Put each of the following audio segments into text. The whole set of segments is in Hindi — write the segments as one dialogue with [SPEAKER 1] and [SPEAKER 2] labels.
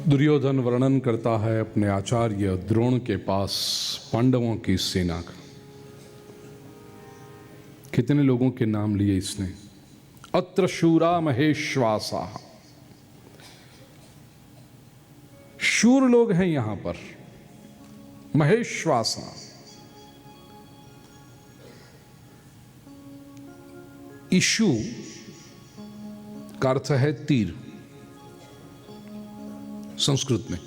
[SPEAKER 1] दुर्योधन वर्णन करता है अपने आचार्य द्रोण के पास पांडवों की सेना का। कितने लोगों के नाम लिए इसने? अत्र शूरा महेश्वासा, शूर लोग हैं यहां पर। महेश्वासा, इशु का अर्थ है तीर संस्कृत में।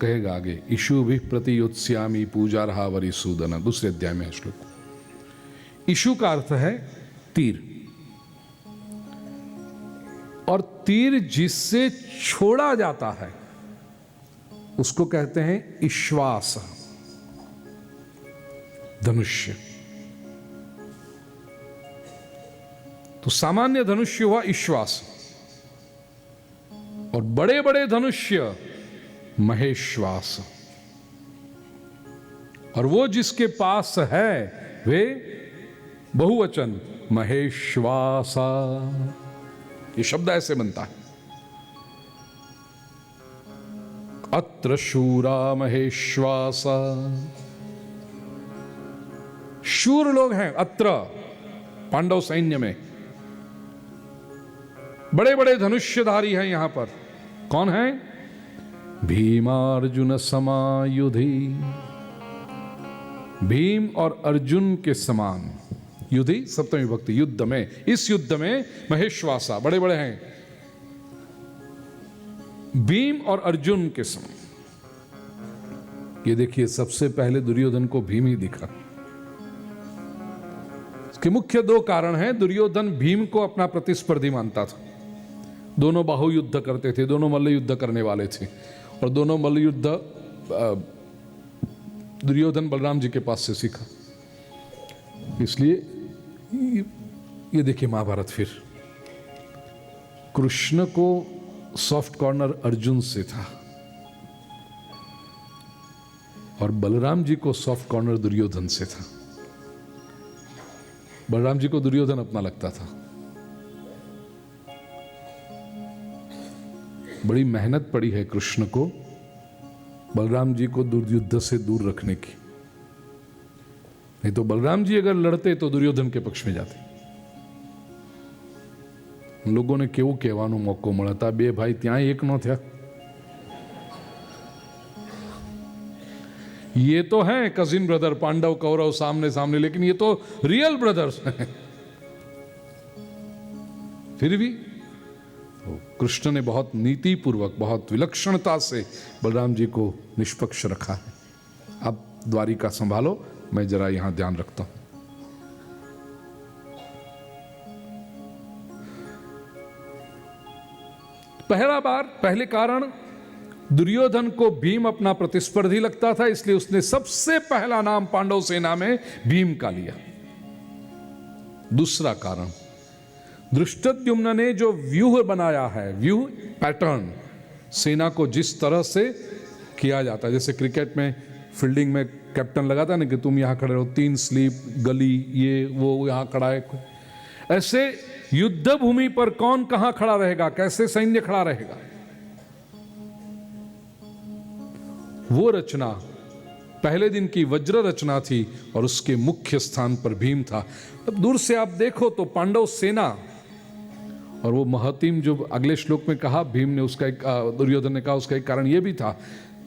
[SPEAKER 1] कहेगा आगे, इशु भी प्रतियुत्स्यामि पूजा रहा वरिसूदन, दूसरे अध्याय में है श्लोक। इशु का अर्थ है तीर, और तीर जिससे छोड़ा जाता है उसको कहते हैं इश्वास, धनुष्य। तो सामान्य धनुष्य हुआ इश्वास, और बड़े बड़े धनुष्य महेश्वास, और वो जिसके पास है वे बहुवचन महेश्वासा। ये शब्द ऐसे बनता है, अत्र शूरा महेश्वासा। शूर लोग हैं अत्र पांडव सैन्य में, बड़े बड़े धनुष्यधारी हैं यहां पर। कौन है? भीमार्जुन समायुधि, भीम और अर्जुन के समान। युधि सप्तमी विभक्ति, युद्ध में, इस युद्ध में महेश्वासा बड़े बड़े हैं, भीम और अर्जुन के समान। ये देखिए, सबसे पहले दुर्योधन को भीम ही दिखा। इसके मुख्य दो कारण हैं। दुर्योधन भीम को अपना प्रतिस्पर्धी मानता था, दोनों बाहु युद्ध करते थे, दोनों मल्ल युद्ध करने वाले थे, और दोनों मल्ल युद्ध दुर्योधन बलराम जी के पास से सीखा। इसलिए ये देखिए महाभारत, फिर कृष्ण को सॉफ्ट कॉर्नर अर्जुन से था, और बलराम जी को सॉफ्ट कॉर्नर दुर्योधन से था। बलराम जी को दुर्योधन अपना लगता था। बड़ी मेहनत पड़ी है कृष्ण को बलराम जी को युद्ध से दूर रखने की, नहीं तो बलराम जी अगर लड़ते तो दुर्योधन के पक्ष में जाते। लोगों ने केवू कहेવાનો मौको મળતા, બે ભાઈ ત્યાં એક નો થયા। ये तो हैं कजिन ब्रदर, पांडव कौरव सामने सामने, लेकिन ये तो रियल ब्रदर्स हैं। फिर भी कृष्ण ने बहुत नीति पूर्वक, बहुत विलक्षणता से बलराम जी को निष्पक्ष रखा है। अब द्वारिका संभालो, मैं जरा यहां ध्यान रखता हूं। पहले कारण, दुर्योधन को भीम अपना प्रतिस्पर्धी लगता था, इसलिए उसने सबसे पहला नाम पांडव सेना में भीम का लिया। दूसरा कारण, धृष्टद्युम्न ने जो व्यूह बनाया है, व्यूह पैटर्न, सेना को जिस तरह से किया जाता है, जैसे क्रिकेट में फील्डिंग में कैप्टन लगाता है ना कि तुम यहां खड़े रहो, 3 स्लीप, गली, ये वो यहां खड़ा है, ऐसे युद्ध भूमि पर कौन कहां खड़ा रहेगा, कैसे सैन्य खड़ा रहेगा, वो रचना पहले दिन की वज्र रचना थी, और उसके मुख्य स्थान पर भीम था। अब दूर से आप देखो तो पांडव सेना, और वो महतीम जो अगले श्लोक में कहा भीम ने, उसका एक, दुर्योधन ने कहा उसका एक कारण ये भी था,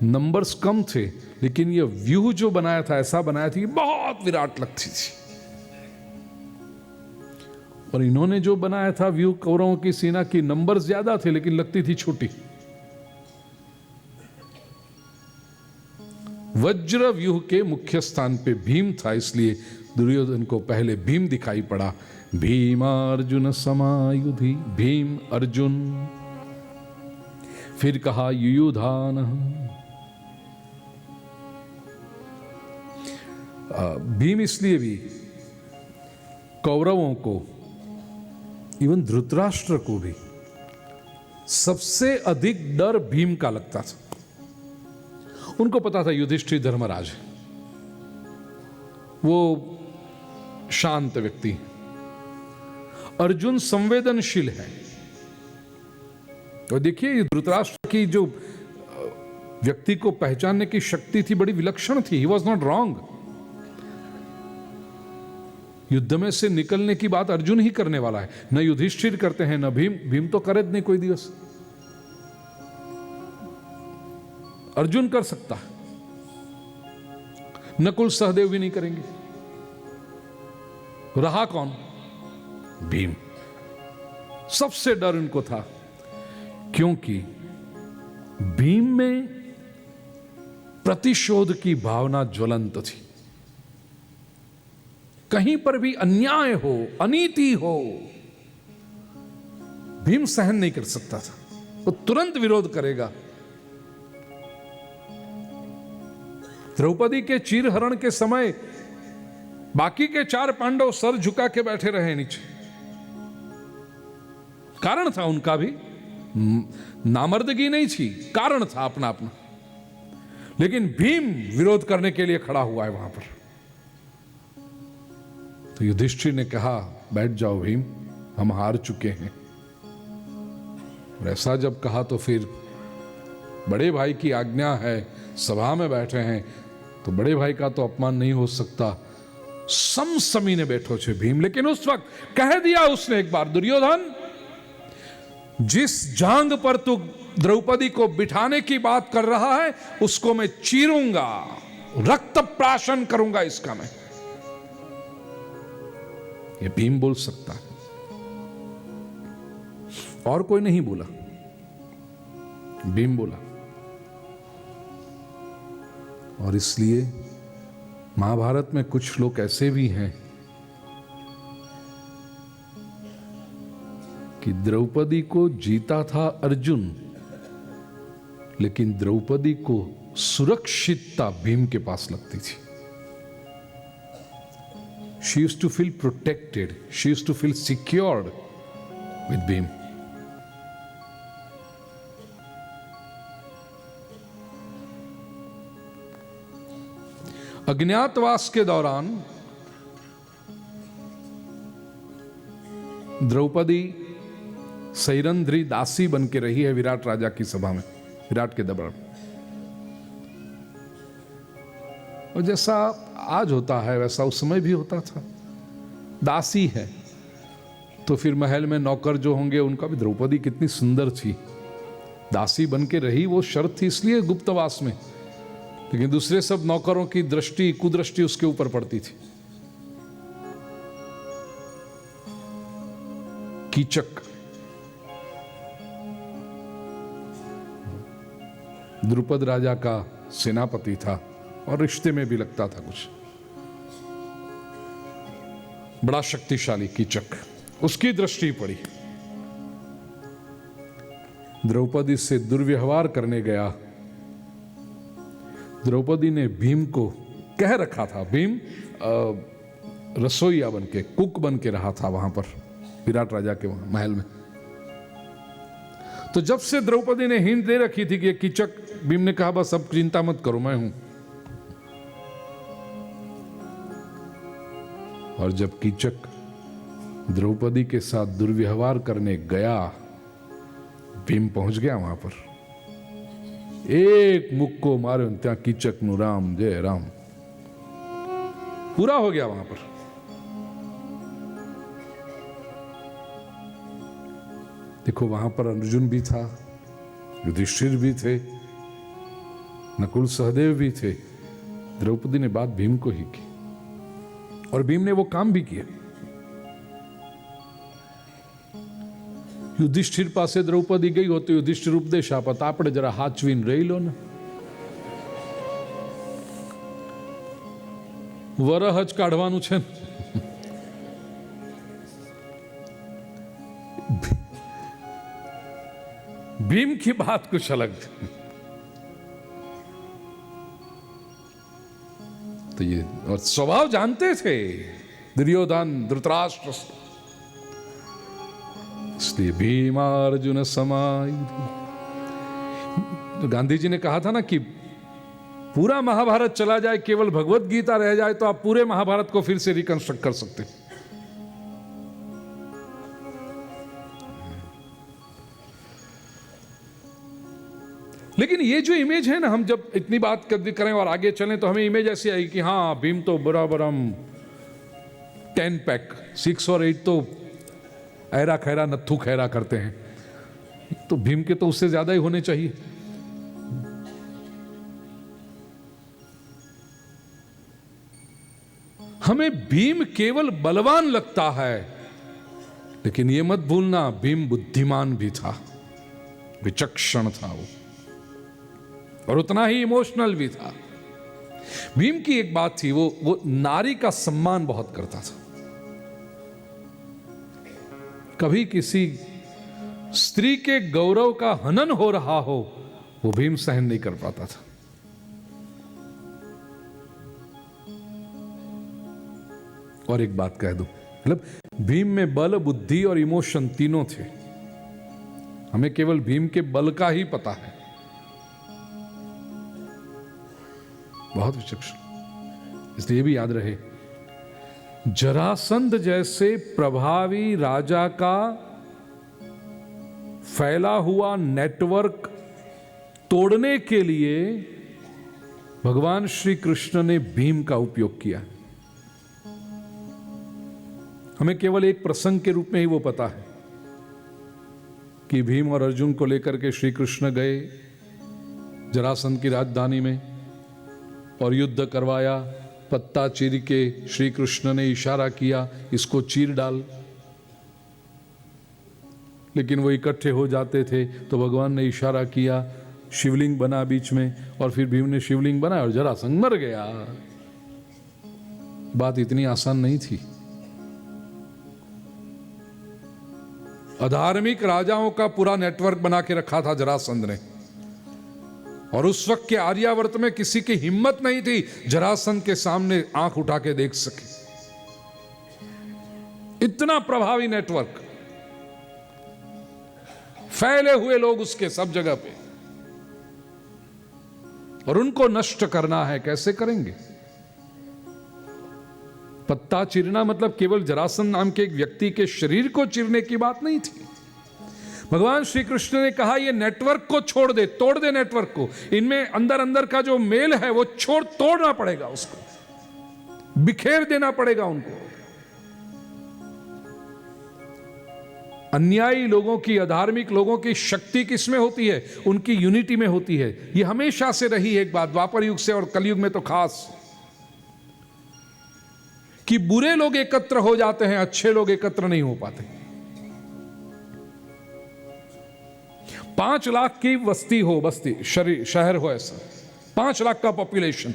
[SPEAKER 1] नंबर्स कम थे, लेकिन ये व्यूह जो बनाया था ऐसा बनाया था कि बहुत विराट लगती थी। और इन्होंने जो बनाया था व्यूह कौरवों की सेना की, नंबर्स ज्यादा थे लेकिन लगती थी छोटी। वज्र व्यूह के मुख्य स्थान पे भीम था, इसलिए दुर्योधन को पहले भीम दिखाई पड़ा। भीमार्जुन समायुधि, भीम अर्जुन। फिर कहा युयुधान, भीम इसलिए भी कौरवों को, इवन धृतराष्ट्र को भी सबसे अधिक डर भीम का लगता था। उनको पता था युधिष्ठिर धर्मराज है, वो शांत व्यक्ति, अर्जुन संवेदनशील है, और देखिए ये धृतराष्ट्र की जो व्यक्ति को पहचानने की शक्ति थी बड़ी विलक्षण थी। He was not wrong. युद्ध में से निकलने की बात अर्जुन ही करने वाला है, न युधिष्ठिर करते हैं न भीम। भीम तो करे नहीं कोई दिवस, अर्जुन कर सकता है, नकुल सहदेव भी नहीं करेंगे। रहा कौन? भीम। सबसे डर उनको था, क्योंकि भीम में प्रतिशोध की भावना ज्वलंत थी। कहीं पर भी अन्याय हो, अनीति हो, भीम सहन नहीं कर सकता था, वो तुरंत विरोध करेगा। द्रौपदी के चीरहरण के समय बाकी के 4 पांडव सर झुका के बैठे रहे नीचे। कारण था उनका भी, नामर्दगी नहीं थी, कारण था अपना अपना। लेकिन भीम विरोध करने के लिए खड़ा हुआ है वहां पर। तो युधिष्ठिर ने कहा, बैठ जाओ भीम, हम हार चुके हैं। और ऐसा जब कहा तो फिर बड़े भाई की आज्ञा है, सभा में बैठे हैं, तो बड़े भाई का तो अपमान नहीं हो सकता। समसमी ने बैठो छे भीम। लेकिन उस वक्त कह दिया उसने एक बार, दुर्योधन, जिस जांग पर तू द्रौपदी को बिठाने की बात कर रहा है उसको मैं चीरूंगा, रक्त प्राशन करूंगा इसका मैं। ये भीम बोल सकता है, और कोई नहीं बोला, भीम बोला। और इसलिए महाभारत में कुछ लोग ऐसे भी हैं कि द्रौपदी को जीता था अर्जुन, लेकिन द्रौपदी को सुरक्षितता भीम के पास लगती थी। She used to feel protected. She used to feel secured with Bhim. अज्ञातवास के दौरान द्रौपदी सैरंध्री दासी बन के रही है विराट राजा की सभा में, विराट के दरबार में। और जैसा आज होता है वैसा उस समय भी होता था। दासी है तो फिर महल में नौकर जो होंगे उनका भी, द्रौपदी कितनी सुंदर थी, दासी बन के रही, वो शर्त थी इसलिए गुप्तवास में। लेकिन दूसरे सब नौकरों की दृष्टि, कुदृष्टि उसके ऊपर पड़ती थी। कीचक द्रुपद राजा का सेनापति था और रिश्ते में भी लगता था कुछ, बड़ा शक्तिशाली कीचक, उसकी दृष्टि पड़ी। द्रौपदी से दुर्व्यवहार करने गया। द्रौपदी ने भीम को कह रखा था, भीम रसोईया बन के, कुक बन के रहा था वहां पर विराट राजा के महल में। तो जब से द्रौपदी ने हिंट दे रखी थी कि ये कीचक, भीम ने कहा बस अब चिंता मत करो, मैं हूं। और जब कीचक द्रौपदी के साथ दुर्व्यवहार करने गया, भीम पहुंच गया वहां पर, एक मुक्को मारे त्या कीचक नु राम जय राम, पूरा हो गया वहां पर। देखो वहां पर अर्जुन भी था, युधिष्ठिर भी थे, नकुल सहदेव भी थे। द्रौपदी ने बात भीम को ही की और भीम ने वो काम भी किया। युधिष्ठिर पासे द्रौपदी गई हो तो युधिष्ठिर उपदेश आपत, आपणे जरा हाचवीन रही लो ने, વરહ જ કાઢવાનું છે ને। भीम की बात कुछ अलग थी। तो ये और स्वभाव जानते थे दुर्योधन, धृतराष्ट्र, इसलिए भीमार्जुन समायुधि। तो गांधी जी ने कहा था ना कि पूरा महाभारत चला जाए, केवल भगवत गीता रह जाए तो आप पूरे महाभारत को फिर से रिकंस्ट्रक्ट कर सकते। लेकिन ये जो इमेज है ना, हम जब इतनी बात करें और आगे चलें तो हमें इमेज ऐसी आई कि हाँ भीम तो बराबर हम 10 पैक 6 और 8 तो ऐरा खैरा नत्थु खैरा करते हैं, तो भीम के तो उससे ज्यादा ही होने चाहिए। हमें भीम केवल बलवान लगता है, लेकिन यह मत भूलना भीम बुद्धिमान भी था, विचक्षण था वो, और उतना ही इमोशनल भी था। भीम की एक बात थी, वो नारी का सम्मान बहुत करता था। कभी किसी स्त्री के गौरव का हनन हो रहा हो, वो भीम सहन नहीं कर पाता था। और एक बात कह दूं, मतलब भीम में बल, बुद्धि और इमोशन तीनों थे। हमें केवल भीम के बल का ही पता है, बहुत विचक्षण। इसलिए भी याद रहे, जरासंध जैसे प्रभावी राजा का फैला हुआ नेटवर्क तोड़ने के लिए भगवान श्री कृष्ण ने भीम का उपयोग किया। हमें केवल एक प्रसंग के रूप में ही वो पता है कि भीम और अर्जुन को लेकर के श्री कृष्ण गए जरासंध की राजधानी में और युद्ध करवाया। पत्ता चीर के श्री कृष्ण ने इशारा किया, इसको चीर डाल, लेकिन वो इकट्ठे हो जाते थे तो भगवान ने इशारा किया, शिवलिंग बना बीच में, और फिर भीम ने शिवलिंग बनाया और जरासंध मर गया। बात इतनी आसान नहीं थी। अधार्मिक राजाओं का पूरा नेटवर्क बना के रखा था जरासंध ने, और उस वक्त के आर्यावर्त में किसी की हिम्मत नहीं थी जरासंध के सामने आंख उठा के देख सके। इतना प्रभावी नेटवर्क, फैले हुए लोग उसके सब जगह पे, और उनको नष्ट करना है, कैसे करेंगे? पत्ता चीरना मतलब केवल जरासंध नाम के एक व्यक्ति के शरीर को चीरने की बात नहीं थी। भगवान श्री कृष्ण ने कहा ये नेटवर्क को छोड़ दे, तोड़ दे नेटवर्क को, इनमें अंदर अंदर का जो मेल है वो तोड़ना पड़ेगा, उसको बिखेर देना पड़ेगा उनको। अन्यायी लोगों की, अधार्मिक लोगों की शक्ति किसमें होती है? उनकी यूनिटी में होती है। ये हमेशा से रही एक बात, द्वापर युग से और कलयुग में तो खास, कि बुरे लोग एकत्र हो जाते हैं, अच्छे लोग एकत्र नहीं हो पाते। 5 लाख की बस्ती हो, शहर हो, ऐसा 5 लाख का पॉपुलेशन,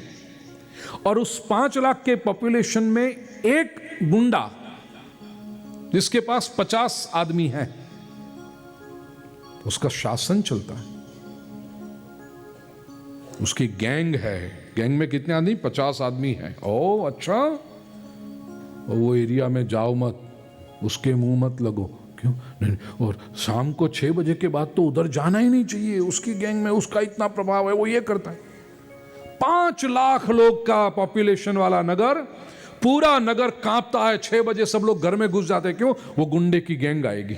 [SPEAKER 1] और उस 5 लाख के पॉपुलेशन में एक गुंडा जिसके पास 50 आदमी हैं, उसका शासन चलता है। उसकी गैंग है, गैंग में कितने आदमी? 50 आदमी हैं। ओ अच्छा, वो एरिया में जाओ मत, उसके मुंह मत लगो। क्यों? नहीं, और शाम को 6 बजे के बाद तो उधर जाना ही नहीं चाहिए, उसकी गैंग में उसका इतना प्रभाव है, वो ये करता है। 5 लाख लोग का पॉपुलेशन वाला नगर, पूरा नगर कांपता है। 6 बजे सब लोग घर में घुस जाते हैं। क्यों? वो गुंडे की गैंग आएगी।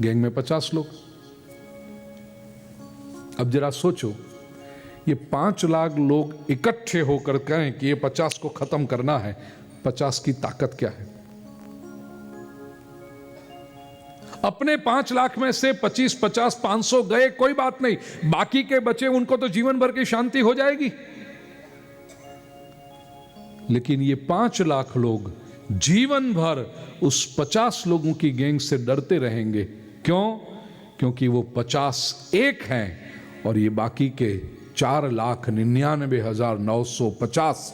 [SPEAKER 1] गैंग में 50 लोग। अब जरा सोचो, ये 5 लाख लोग इकट्ठे होकर कहें कि ये 50 को खत्म करना है, 50 की ताकत क्या है? अपने 5 लाख में से 25, 50, 500 गए, कोई बात नहीं, बाकी के बचे उनको तो जीवन भर की शांति हो जाएगी। लेकिन ये 5 लाख लोग जीवन भर उस 50 लोगों की गैंग से डरते रहेंगे। क्यों? क्योंकि वो 50 एक हैं और ये बाकी के 4,99,950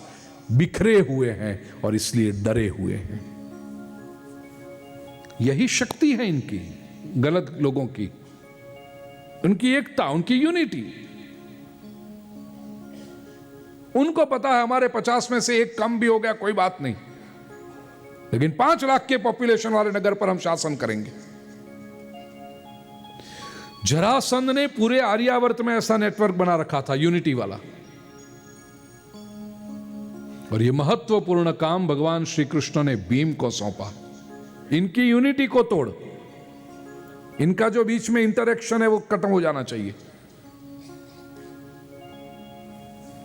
[SPEAKER 1] बिखरे हुए हैं और इसलिए डरे हुए हैं। यही शक्ति है इनकी, गलत लोगों की, उनकी एकता, उनकी यूनिटी। उनको पता है हमारे 50 में से एक कम भी हो गया कोई बात नहीं, लेकिन 5 लाख के पॉपुलेशन वाले नगर पर हम शासन करेंगे। जरासंध ने पूरे आर्यावर्त में ऐसा नेटवर्क बना रखा था, यूनिटी वाला, और यह महत्वपूर्ण काम भगवान श्री कृष्ण ने भीम को सौंपा। इनकी यूनिटी को तोड़, इनका जो बीच में इंटरेक्शन है वो खत्म हो जाना चाहिए।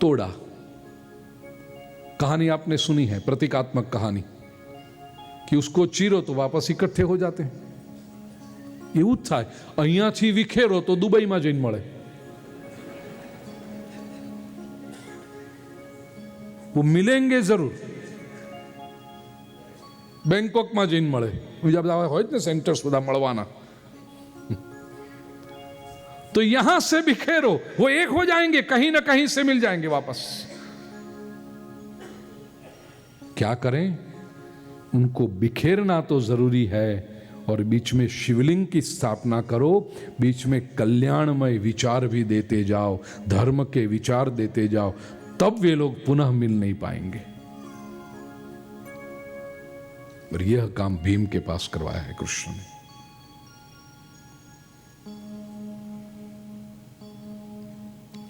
[SPEAKER 1] तोड़ा, कहानी आपने सुनी है, प्रतीकात्मक कहानी कि उसको चीरो तो वापस इकट्ठे हो जाते हैं। એવું જ થાય, અહીંયાથી વિખેરો તો દુબઈમાં જઈને મળે, वो मिलेंगे जरूर, બેંકોકમાં જઈને મળે, બીજા બધા હોય જ ને સેન્ટર્સ બધા મળવાના। तो यहां से बिखेरो, वो एक हो जाएंगे, कहीं ना कहीं से मिल जाएंगे वापस। क्या करें, उनको बिखेरना तो जरूरी है और बीच में शिवलिंग की स्थापना करो, बीच में कल्याणमय विचार भी देते जाओ, धर्म के विचार देते जाओ, तब वे लोग पुनः मिल नहीं पाएंगे। और यह काम भीम के पास करवाया है कृष्ण ने।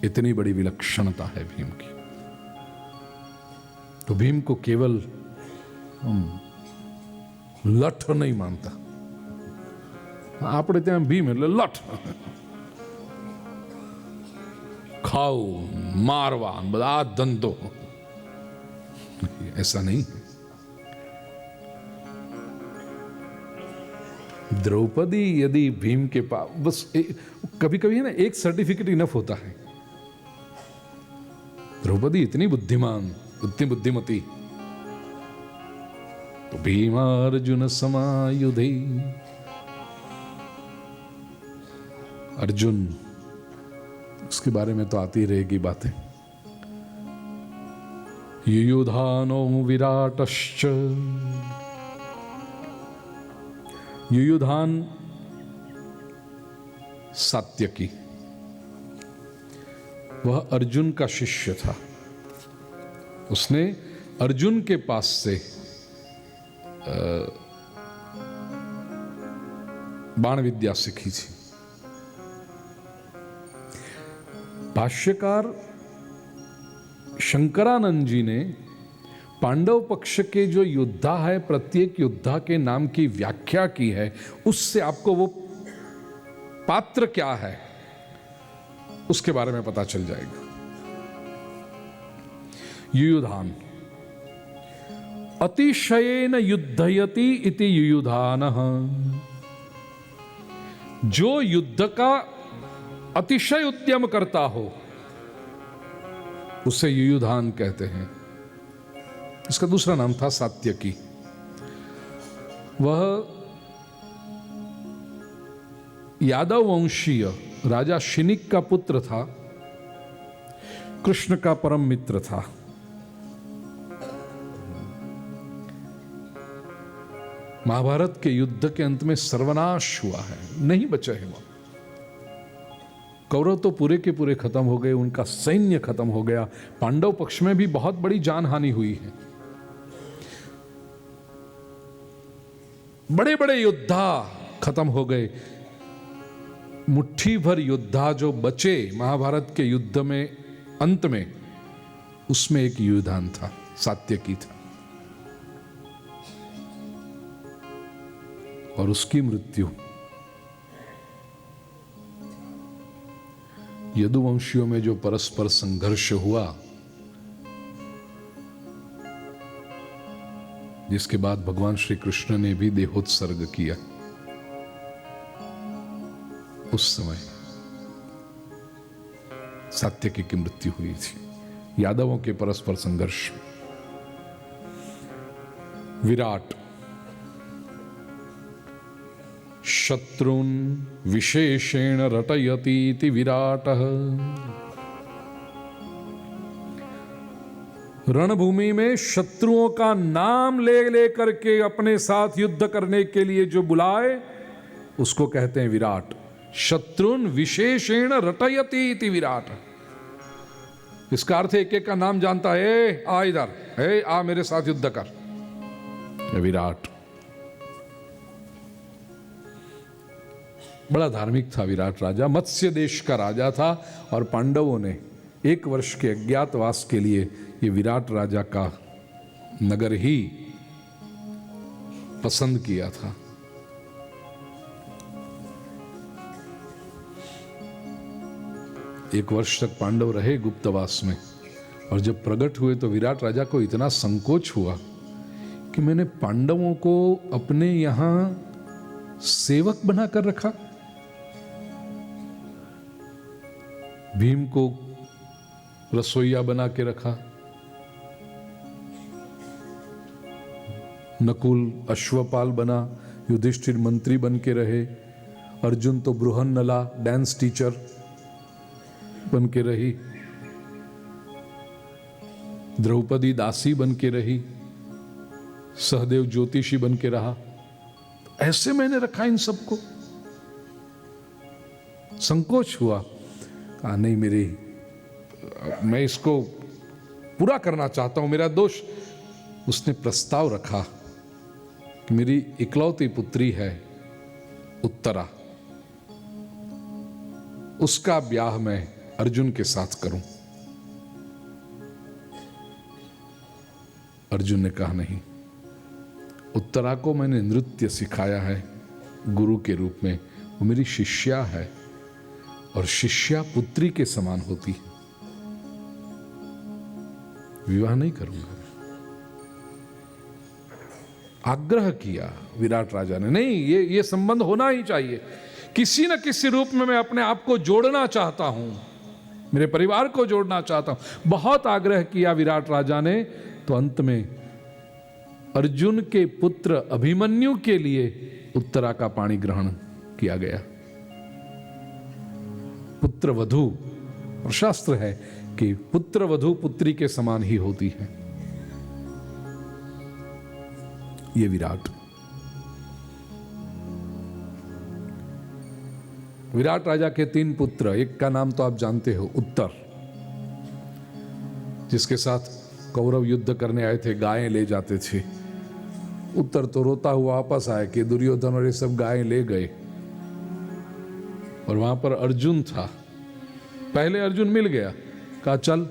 [SPEAKER 1] इतनी बड़ी विलक्षणता है भीम की। तो भीम को केवल लठ नहीं मानता, આપણે ત્યાં ભીમ એટલે લઠ, ખાવું, મારવા, બધા ધંધો, ऐसा नहीं। द्रौपदी यदि भीम के पास बस कभी कभी है ना, एक सर्टिफिकेट इनफ होता है। द्रौपदी इतनी बुद्धिमान, इतनी बुद्धिमती, तो भीमार्जुन समायुधे, अर्जुन, उसके बारे में तो आती रहेगी बातें। युयुधानो विराटश्च, युयुधान सात्यकी, वह अर्जुन का शिष्य था। उसने अर्जुन के पास से बाण विद्या सीखी थी। भाष्यकार शंकरानंद जी ने पांडव पक्ष के जो योद्धा है, प्रत्येक योद्धा के नाम की व्याख्या की है। उससे आपको वो पात्र क्या है उसके बारे में पता चल जाएगा। युयुधान, अतिशयेन युद्धयति इति युयुधानः, जो युद्ध का अतिशय उद्यम करता हो उसे युयुधान कहते हैं। इसका दूसरा नाम था सात्यकी। वह यादव वंशीय राजा शिनिक का पुत्र था, कृष्ण का परम मित्र था। महाभारत के युद्ध के अंत में सर्वनाश हुआ है, नहीं बचे हैं वो। कौरव तो पूरे के पूरे खत्म हो गए, उनका सैन्य खत्म हो गया। पांडव पक्ष में भी बहुत बड़ी जान हानि हुई है। बड़े बड़े योद्धा खत्म हो गए। मुट्ठी भर योद्धा जो बचे महाभारत के युद्ध में अंत में, उसमें एक युयुधान था, सात्यकी था। और उसकी मृत्यु यदुवंशियों में जो परस्पर संघर्ष हुआ, जिसके बाद भगवान श्री कृष्ण ने भी देहोत्सर्ग किया, उस समय सात्यकी की मृत्यु हुई थी यादवों के परस्पर संघर्ष। विराट, शत्रुन विशेषेण रटयति इति विराटः, रणभूमि में शत्रुओं का नाम ले लेकर के अपने साथ युद्ध करने के लिए जो बुलाए उसको कहते हैं विराट। शत्रुन विशेषेण रटयति इति विराट। इसका अर्थ एक एक का नाम जानता है, आ इधर, आ मेरे साथ युद्ध कर, विराट। बड़ा धार्मिक था विराट राजा, मत्स्य देश का राजा था। और पांडवों ने 1 वर्ष के अज्ञातवास के लिए ये विराट राजा का नगर ही पसंद किया था। 1 वर्ष तक पांडव रहे गुप्तवास में, और जब प्रकट हुए तो विराट राजा को इतना संकोच हुआ कि मैंने पांडवों को अपने यहां सेवक बनाकर रखा, भीम को रसोइया बना के रखा, नकुल अश्वपाल बना, युधिष्ठिर मंत्री बन के रहे, अर्जुन तो बृहन्नला डांस टीचर बन के रही, द्रौपदी दासी बन के रही, सहदेव ज्योतिषी बन के रहा। ऐसे मैंने रखा इन सबको। संकोच हुआ, कहा नहीं, मैं इसको पूरा करना चाहता हूं, मेरा दोष। उसने प्रस्ताव रखा कि मेरी इकलौती पुत्री है उत्तरा, उसका ब्याह मैं अर्जुन के साथ करूं। अर्जुन ने कहा नहीं, उत्तरा को मैंने नृत्य सिखाया है गुरु के रूप में, वो मेरी शिष्या है, और शिष्या पुत्री के समान होती है, विवाह नहीं करूंगा। आग्रह किया विराट राजा ने, नहीं, ये संबंध होना ही चाहिए, किसी न किसी रूप में मैं अपने आप को जोड़ना चाहता हूं, मेरे परिवार को जोड़ना चाहता हूं। बहुत आग्रह किया विराट राजा ने, तो अंत में अर्जुन के पुत्र अभिमन्यु के लिए उत्तरा का पाणी ग्रहण किया गया। पुत्र वधू, और शास्त्र है कि पुत्र वधू पुत्री के समान ही होती है। ये विराट राजा के 3 पुत्र, एक का नाम तो आप जानते हो, उत्तर, जिसके साथ कौरव युद्ध करने आए थे, गायें ले जाते थे। उत्तर तो रोता हुआ वापस आया कि दुर्योधन और ये सब गायें ले गए, और वहां पर अर्जुन था। पहले अर्जुन मिल गया, कहा चल,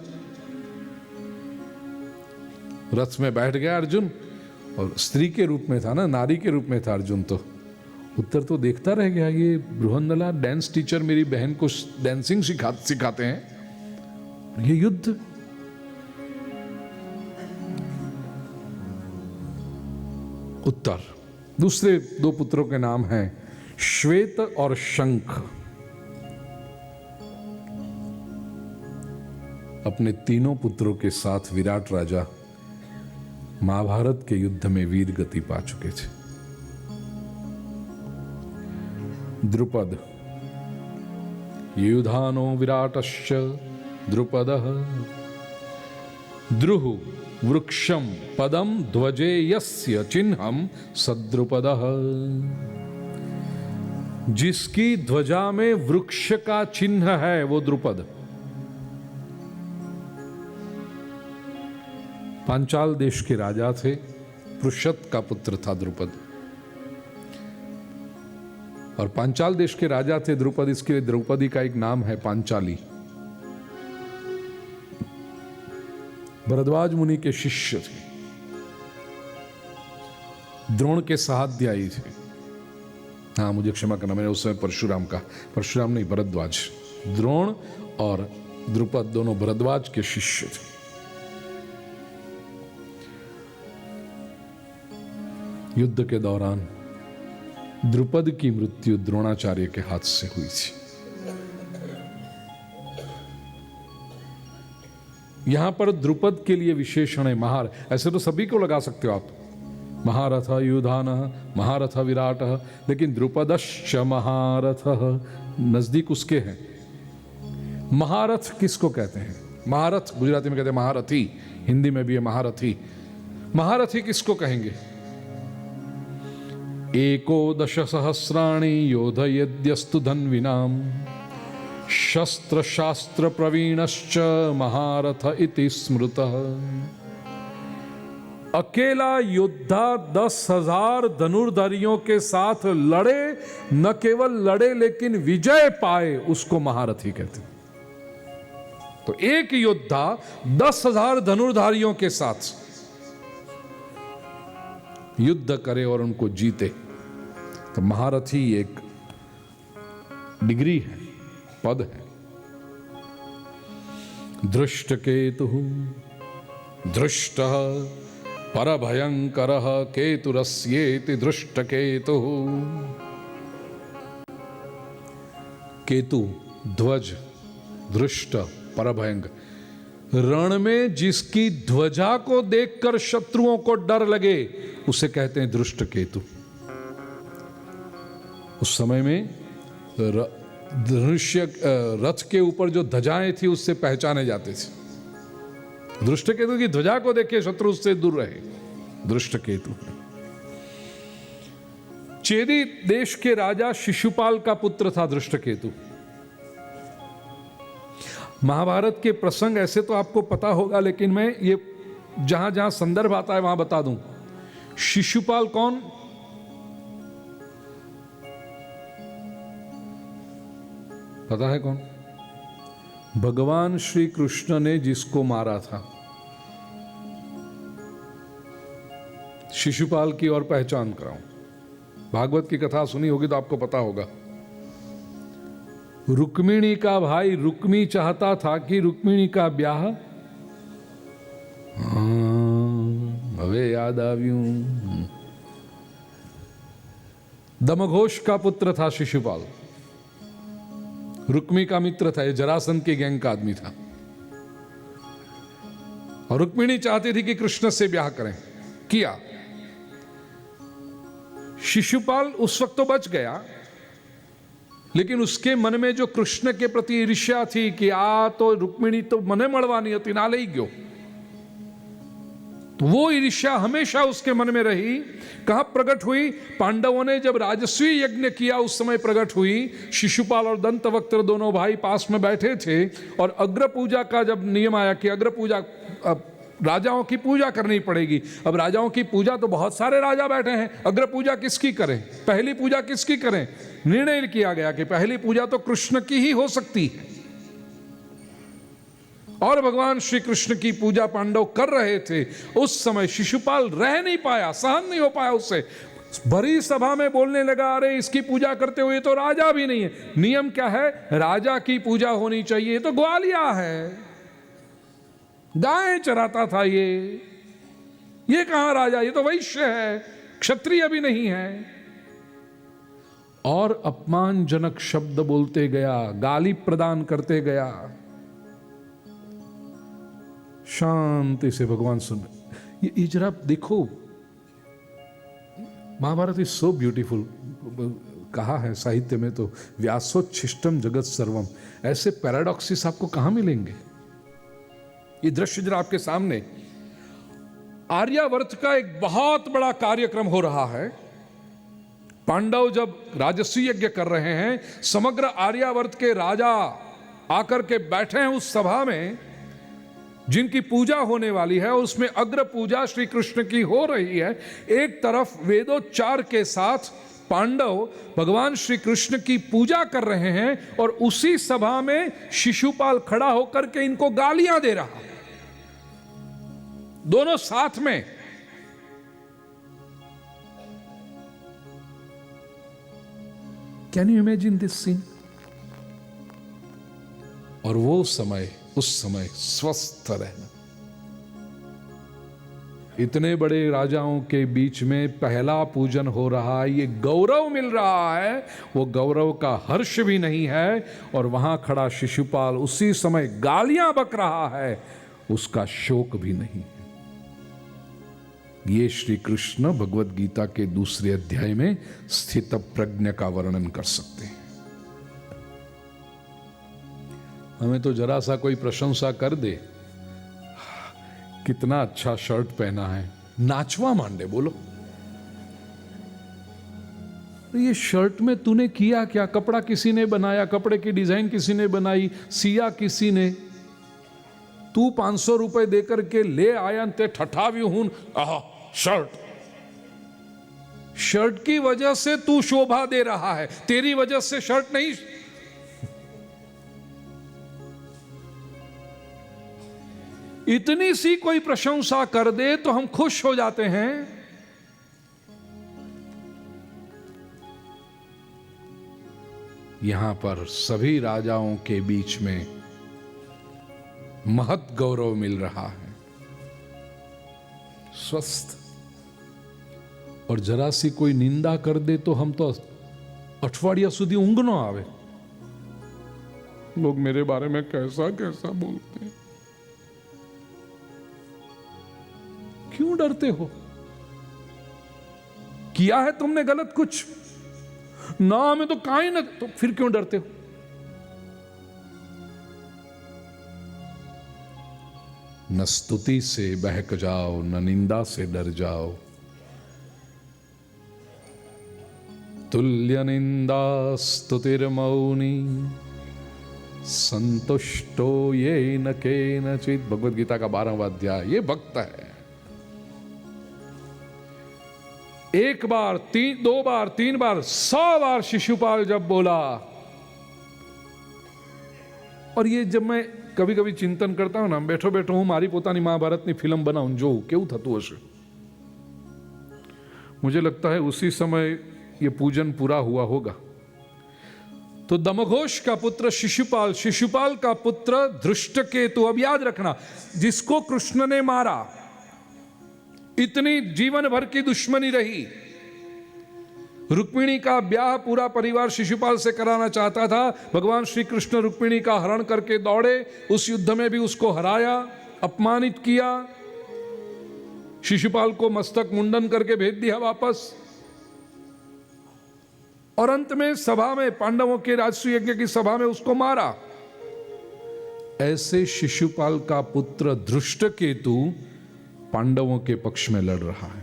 [SPEAKER 1] रथ में बैठ गया अर्जुन, और स्त्री के रूप में था ना, नारी के रूप में था अर्जुन। तो उत्तर तो देखता रह गया, ये बृहन्नला डांस टीचर मेरी बहन को डांसिंग सिखाते हैं, ये युद्ध। उत्तर। दूसरे 2 पुत्रों के नाम हैं श्वेत और शंख। अपने तीनों पुत्रों के साथ विराट राजा महाभारत के युद्ध में वीर गति पा चुके थे। द्रुपद, युधानो विराटश्च द्रुपदः, द्रुः वृक्षम पदम ध्वजे यस्य चिन्हम सद्रुपदः। जिसकी ध्वजा में वृक्ष का चिन्ह है वो द्रुपद। पांचाल देश के राजा थे, पृषत का पुत्र था द्रुपद, और पांचाल देश के राजा थे द्रुपद, इसके लिए द्रौपदी का एक नाम है पांचाली। भरद्वाज मुनि के शिष्य थे, द्रोण के सहाध्यायी थे। हाँ, मुझे क्षमा करना, मैंने उस समय परशुराम कहा, परशुराम नहीं, भरद्वाज। द्रोण और द्रुपद दोनों भरद्वाज के शिष्य थे। युद्ध के दौरान द्रुपद की मृत्यु द्रोणाचार्य के हाथ से हुई थी। यहां पर द्रुपद के लिए विशेषण है महार। ऐसे तो सभी को लगा सकते हो आप, महारथ युधान, महारथ विराट, लेकिन द्रुपदश्च महारथ नजदीक उसके हैं। महारथ किसको कहते हैं? महारथ गुजराती में कहते हैं महारथी, हिंदी में भी है महारथी। महारथी किसको कहेंगे? एकोदश सहस्राणि योधयेद्यस्तु धन्विनाम शस्त्र शास्त्र प्रवीणश्च महारथ इति स्मृतः। अकेला योद्धा 10,000 धनुर्धारियों के साथ लड़े, न केवल लड़े लेकिन विजय पाए, उसको महारथी कहते हैं। तो एक योद्धा 10,000 धनुर्धारियों के साथ युद्ध करे और उनको जीते, तो महारथी एक डिग्री है, पद है। दृष्टकेतुः दृष्टः परभयंकरः केतुरस्येति दृष्टकेतुः। केतु, ध्वज, दृष्ट, परभयंकर। रण में जिसकी ध्वजा को देखकर शत्रुओं को डर लगे उसे कहते हैं दृष्ट केतु। उस समय में धनुष्य रथ के ऊपर जो ध्वजाएं थी उससे पहचाने जाते थे। दृष्ट केतु की ध्वजा को देख के शत्रु उससे दूर रहे, दृष्ट केतु। चेदी देश के राजा शिशुपाल का पुत्र था दृष्ट केतु। महाभारत के प्रसंग ऐसे तो आपको पता होगा, लेकिन मैं ये जहां जहां संदर्भ आता है वहां बता दूं। शिशुपाल कौन? पता है कौन? भगवान श्री कृष्ण ने जिसको मारा था। शिशुपाल की और पहचान कराऊं। भागवत की कथा सुनी होगी तो आपको पता होगा। रुक्मिणी का भाई रुक्मी चाहता था कि रुक्मिणी का ब्याह, हवे याद आव्યું, दमघोष का पुत्र था शिशुपाल। रुक्मी का मित्र था, ये जरासंध की गैंग का आदमी था। और रुक्मिणी चाहती थी कि कृष्ण से ब्याह करें। किया। शिशुपाल उस वक्त तो बच गया, लेकिन उसके मन में जो कृष्ण के प्रति ईर्ष्या थी कि तो रुक्मिणी तो मने मळवानी હતી ना लई गयो, तो वो ईर्ष्या हमेशा उसके मन में रही। कहां प्रकट हुई? पांडवों ने जब राजस्वी यज्ञ किया उस समय प्रकट हुई। शिशुपाल और दंतवक्त्र दोनों भाई पास में बैठे थे और अग्र पूजा का जब नियम आया कि अग्र पूजा राजाओं की पूजा करनी पड़ेगी। अब राजाओं की पूजा तो बहुत सारे राजा बैठे हैं, अग्र पूजा किसकी करें, पहली पूजा किसकी करें? निर्णय किया गया कि पहली पूजा तो कृष्ण की ही हो सकती है। और भगवान श्री कृष्ण की पूजा पांडव कर रहे थे। उस समय शिशुपाल रह नहीं पाया, सहन नहीं हो पाया उससे। भरी सभा में बोलने लगा, अरे इसकी पूजा करते हुए तो राजा भी नहीं है। नियम क्या है? राजा की पूजा होनी चाहिए। तो ग्वालिया है, गायें चराता था ये कहां राजा? ये तो वैश्य है, क्षत्रिय भी नहीं है। और अपमानजनक शब्द बोलते गया, गाली प्रदान करते गया। शांति से भगवान सुन। ये जरा देखो, महाभारत इज सो ब्यूटीफुल। कहा है साहित्य में तो, व्यासोच्छिष्टम जगत सर्वम। ऐसे पैराडॉक्सिस आपको कहां मिलेंगे? ये दृश्य जरा आपके सामने। आर्यावर्त का एक बहुत बड़ा कार्यक्रम हो रहा है। पांडव जब राजस्वी यज्ञ कर रहे हैं, समग्र आर्यावर्त के राजा आकर के बैठे हैं उस सभा में जिनकी पूजा होने वाली है। उसमें अग्र पूजा श्री कृष्ण की हो रही है। एक तरफ वेदोच्चार के साथ पांडव भगवान श्री कृष्ण की पूजा कर रहे हैं और उसी सभा में शिशुपाल खड़ा होकर के इनको गालियां दे रहा है, दोनों साथ में। Can you imagine this scene? और वो समय, उस समय स्वस्थ रहना। इतने बड़े राजाओं के बीच में पहला पूजन हो रहा है, ये गौरव मिल रहा है, वो गौरव का हर्ष भी नहीं है। और वहां खड़ा शिशुपाल उसी समय गालियां बक रहा है, उसका शोक भी नहीं है। ये श्री कृष्ण भगवत गीता के दूसरे अध्याय में स्थित प्रज्ञ का वर्णन कर सकते हैं। हमें तो जरा सा कोई प्रशंसा कर दे, कितना अच्छा शर्ट पहना है, नाचवा मांडे। बोलो, ये शर्ट में तूने किया क्या? कपड़ा किसी ने बनाया, कपड़े की डिजाइन किसी ने बनाई, सिया किसी ने। तू 500 रुपए देकर के ले आया, ते ठठावी हूं। शर्ट, शर्ट की वजह से तू शोभा दे रहा है, तेरी वजह से शर्ट नहीं। इतनी सी कोई प्रशंसा कर दे तो हम खुश हो जाते हैं। यहां पर सभी राजाओं के बीच में महत गौरव मिल रहा है, स्वस्थ। और जरा सी कोई निंदा कर दे तो हम तो अठवाडिया सुधी ऊंघ न आवे। लोग मेरे बारे में कैसा कैसा बोलते हैं। क्यों डरते हो? किया है तुमने गलत कुछ? ना हमें तो काहे ना, तो फिर क्यों डरते हो? न स्तुति से बहक जाओ, न निंदा से डर जाओ। तुल्य निंदा स्तुतिर्मौनी संतुष्टो ये न केनचित्। भगवद गीता का 12वां अध्याय। ये भक्त है। एक बार, दो बार, 3 बार, 100 बार शिशुपाल जब बोला। और ये जब मैं कभी कभी चिंतन करता हूं ना, बैठो बैठो हूं मारी पोतानी महाभारत ની फिल्म बनाऊं जो केવું થતું હશે। मुझे लगता है उसी समय ये पूजन पूरा हुआ होगा। तो दमघोष का पुत्र शिशुपाल, शिशुपाल का पुत्र धृष्टकेतु। अब याद रखना, जिसको कृष्ण ने मारा, इतनी जीवन भर की दुश्मनी रही। रुक्मिणी का ब्याह पूरा परिवार शिशुपाल से कराना चाहता था। भगवान श्री कृष्ण रुक्मिणी का हरण करके दौड़े, उस युद्ध में भी उसको हराया, अपमानित किया, शिशुपाल को मस्तक मुंडन करके भेज दिया वापस। और अंत में सभा में, पांडवों के राजसूय यज्ञ की सभा में उसको मारा। ऐसे शिशुपाल का पुत्र धृष्टकेतु पांडवों के पक्ष में लड़ रहा है।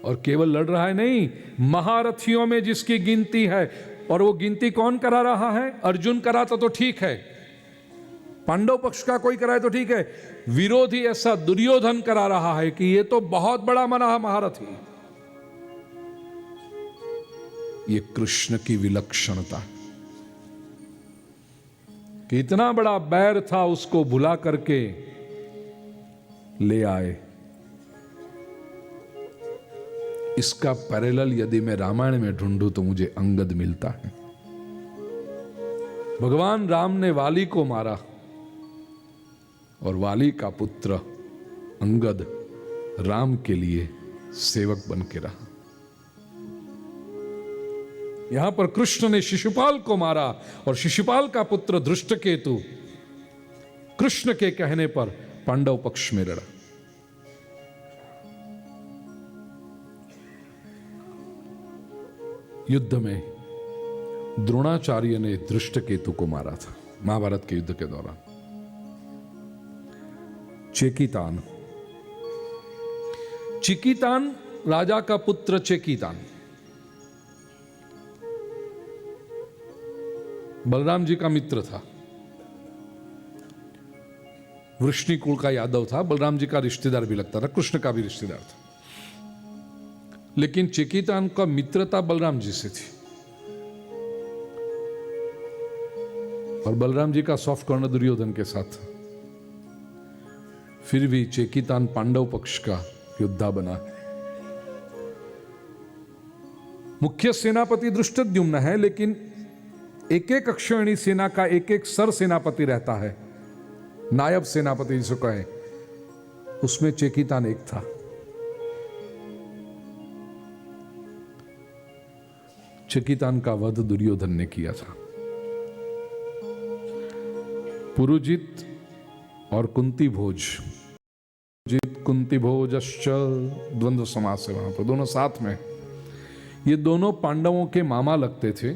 [SPEAKER 1] और केवल लड़ रहा है नहीं, महारथियों में जिसकी गिनती है। और वो गिनती कौन करा रहा है? अर्जुन कराता तो ठीक है, पांडव पक्ष का कोई कराए तो ठीक है, विरोधी ऐसा दुर्योधन करा रहा है कि ये तो बहुत बड़ा मना महारथी। ये कृष्ण की विलक्षणता कि इतना बड़ा बैर था, उसको भुला करके ले आए। इसका पैरेलल यदि मैं रामायण में ढूंढूं तो मुझे अंगद मिलता है। भगवान राम ने वाली को मारा और वाली का पुत्र अंगद राम के लिए सेवक बन के रहा। यहां पर कृष्ण ने शिशुपाल को मारा और शिशुपाल का पुत्र धृष्टकेतु कृष्ण के कहने पर पांडव पक्ष में लड़ा। युद्ध में द्रोणाचार्य ने धृष्टकेतु को मारा था, महाभारत के युद्ध के दौरान। चेकितान, चिकितान राजा का पुत्र चेकितान बलराम जी का मित्र था। वृष्णि कुल का यादव था, बलराम जी का रिश्तेदार भी लगता था, कृष्ण का भी रिश्तेदार था। लेकिन चेकितान का मित्रता बलराम जी से थी और बलराम जी का सॉफ्ट कॉर्नर दुर्योधन के साथ था। फिर भी चेकितान पांडव पक्ष का योद्धा बना। मुख्य सेनापति धृष्टद्युम्न है, लेकिन एक एक अक्षौहिणी सेना का एक एक सर सेनापति रहता है, नायब सेनापति जिसको कहे, उसमें चेकितान एक था। चेकितान का वध दुर्योधन ने किया था। पुरुजित और कुंती भोज, कुंती भोजश्च द्वंद्व समास है वहां पर, दोनों साथ में। ये दोनों पांडवों के मामा लगते थे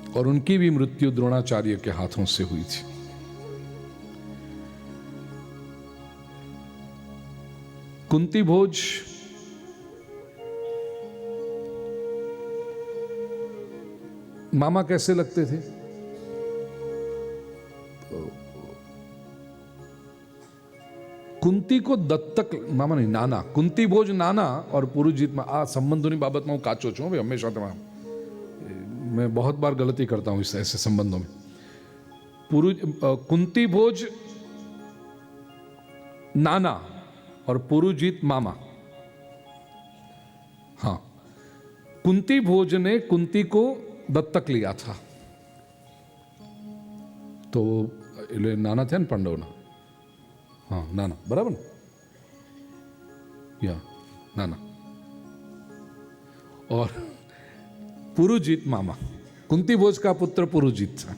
[SPEAKER 1] और उनकी भी मृत्यु द्रोणाचार्य के हाथों से हुई थी। कुंती भोज मामा कैसे लगते थे? कुंती को दत्तक, मामा नहीं नाना, कुंती भोज नाना और पुरुजित आ संबंधों बाबत में काचो छू भाई, हमेशा मैं बहुत बार गलती करता हूं इस ऐसे संबंधों में। कुंती भोज नाना और पुरुजित मामा। हाँ, कुंती भोज ने कुंती को दत्तक लिया था તો એટલે નાના થયા ને પાંડવના, હા નાના, બરાબર ને, या नाना। और पुरुजित मामा, कुंती भोज का पुत्र पुरुजित था,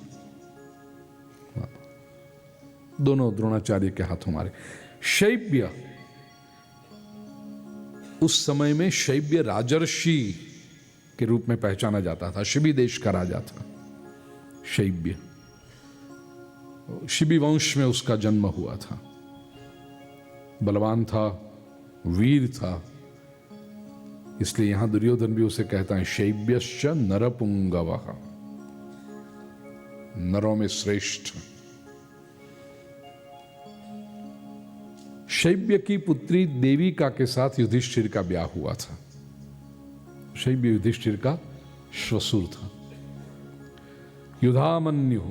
[SPEAKER 1] दोनों द्रोणाचार्य के हाथों मारे। शैब्य, उस समय में शैब्य राजर्षि के रूप में पहचाना जाता था, शिबी देश का राजा था शैब्य, शिबी वंश में उसका जन्म हुआ था, बलवान था, वीर था, इसलिए यहां दुर्योधन भी उसे कहता है शैब्यश्च नरपुंगवः, नरों में श्रेष्ठ। शैब्य की पुत्री देविका के साथ युधिष्ठिर का ब्याह हुआ था। शैब्य युधिष्ठिर का श्वशुर था। युधामन्यु,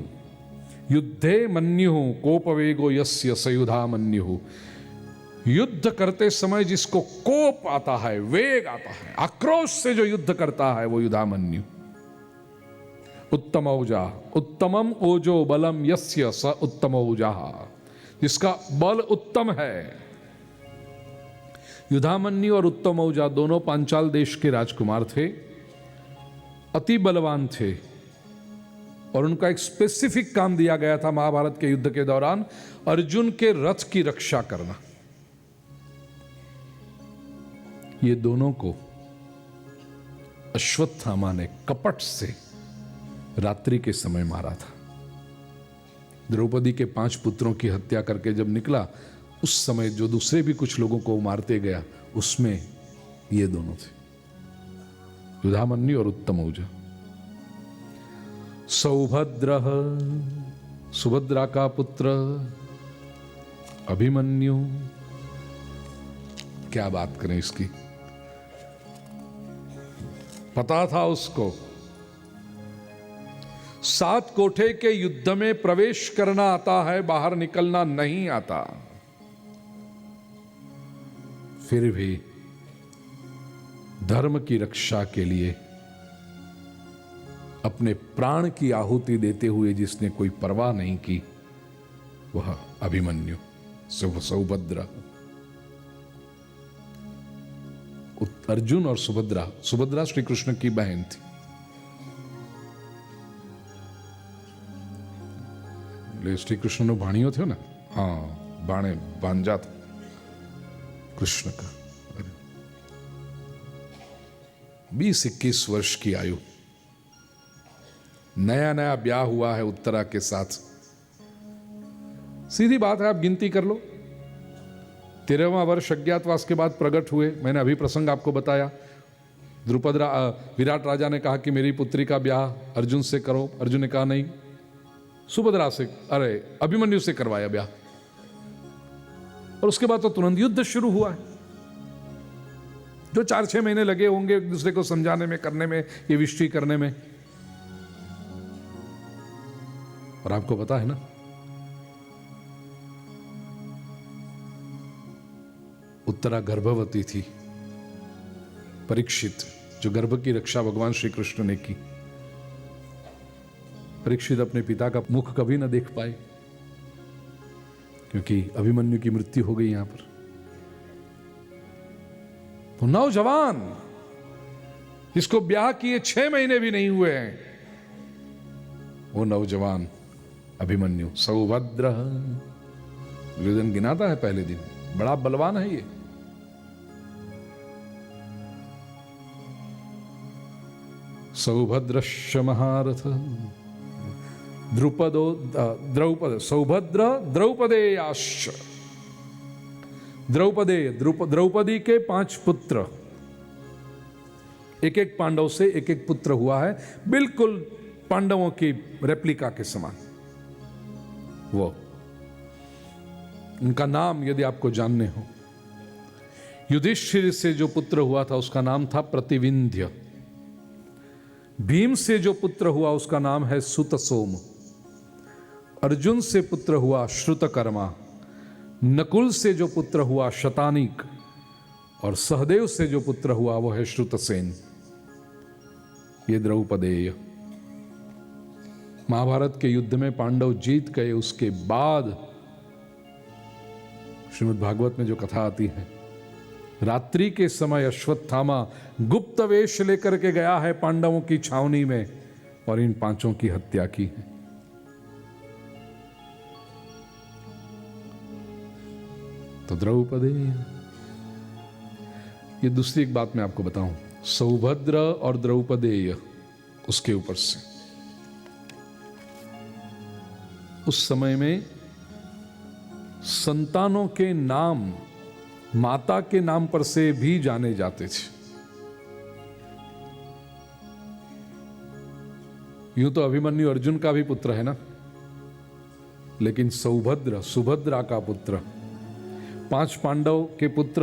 [SPEAKER 1] युद्धे मन्यु कोपवेगो यस्य स युधामन्यु, युद्ध करते समय जिसको कोप आता है, वेग आता है, आक्रोश से जो युद्ध करता है वो युधामन्यु। उत्तम औजा, उत्तमम ओजो बलम यस्य स उत्तम औजा, जिसका बल उत्तम है। युधामन्यु और उत्तम औजा दोनों पांचाल देश के राजकुमार थे, अति बलवान थे, और उनका एक स्पेसिफिक काम दिया गया था महाभारत के युद्ध के दौरान, अर्जुन के रथ की रक्षा करना। ये दोनों को अश्वत्थामा ने कपट से रात्रि के समय मारा था। द्रौपदी के 5 पुत्रों की हत्या करके जब निकला, उस समय जो दूसरे भी कुछ लोगों को मारते गया, उसमें ये दोनों थे, युधामन्यु और उत्तम औजा। सौभद्र, सुभद्रा का पुत्र अभिमन्यु, क्या बात करें इसकी, पता था उसको 7 कोठे के युद्ध में प्रवेश करना आता है, बाहर निकलना नहीं आता, फिर भी धर्म की रक्षा के लिए अपने प्राण की आहुति देते हुए जिसने कोई परवाह नहीं की, वह अभिमन्यु, सौभद्र। अर्जुन और सुभद्रा, सुभद्रा श्री कृष्ण की बहन थी। श्री कृष्ण नो भाणियो थे ना, हाँ बाणे भांजा था कृष्ण का। 20-21 वर्ष की आयु, नया नया ब्याह हुआ है उत्तरा के साथ। सीधी बात है, आप गिनती कर लो। 13वां वर्ष अज्ञातवास के बाद प्रकट हुए। मैंने अभी प्रसंग आपको बताया, विराट राजा ने कहा कि मेरी पुत्री का ब्याह अर्जुन से करो। अर्जुन ने कहा नहीं, सुभद्रा से, अरे अभिमन्यु से करवाया ब्याह। और उसके बाद तो तुरंत युद्ध शुरू हुआ है। जो 4-6 महीने लगे होंगे एक दूसरे को समझाने में, करने में, ये विष्टि करने में। और आपको पता है ना, उत्तरा गर्भवती थी। परीक्षित, जो गर्भ की रक्षा भगवान श्री कृष्ण ने की। परीक्षित अपने पिता का मुख कभी न देख पाए, क्योंकि अभिमन्यु की मृत्यु हो गई यहां पर। तो नौजवान, जिसको ब्याह किए 6 महीने भी नहीं हुए हैं, वो नौजवान अभिमन्यु। सौभद्र, दुर्योधन गिनाता है पहले दिन, बड़ा बलवान है ये। सौभद्रश्च महारथ, द्रौपद, सौभद्र द्रौपदेयाश्च। द्रौपदी के 5 पुत्र, एक एक पांडव से एक एक पुत्र हुआ है, बिल्कुल पांडवों की रेप्लिका के समान। वो उनका नाम यदि आपको जानने हो, युधिष्ठिर से जो पुत्र हुआ था उसका नाम था प्रतिविंध्य। भीम से जो पुत्र हुआ उसका नाम है सुतसोम। अर्जुन से पुत्र हुआ श्रुतकर्मा। नकुल से जो पुत्र हुआ शतानीक, और सहदेव से जो पुत्र हुआ वो है श्रुतसेन। ये द्रौपदेय। महाभारत के युद्ध में पांडव जीत गए, उसके बाद श्रीमद् भागवत में जो कथा आती है, रात्रि के समय अश्वत्थामा गुप्त वेश लेकर के गया है पांडवों की छावनी में और इन पांचों की हत्या की है। तो द्रौपदी, ये दूसरी एक बात मैं आपको बताऊं, सौभद्र और द्रौपदेय, उसके ऊपर से उस समय में संतानों के नाम माता के नाम पर से भी जाने जाते थे। यूं तो अभिमन्यु अर्जुन का भी पुत्र है ना, लेकिन सौभद्र सुभद्रा का पुत्र, 5 पांडव के पुत्र,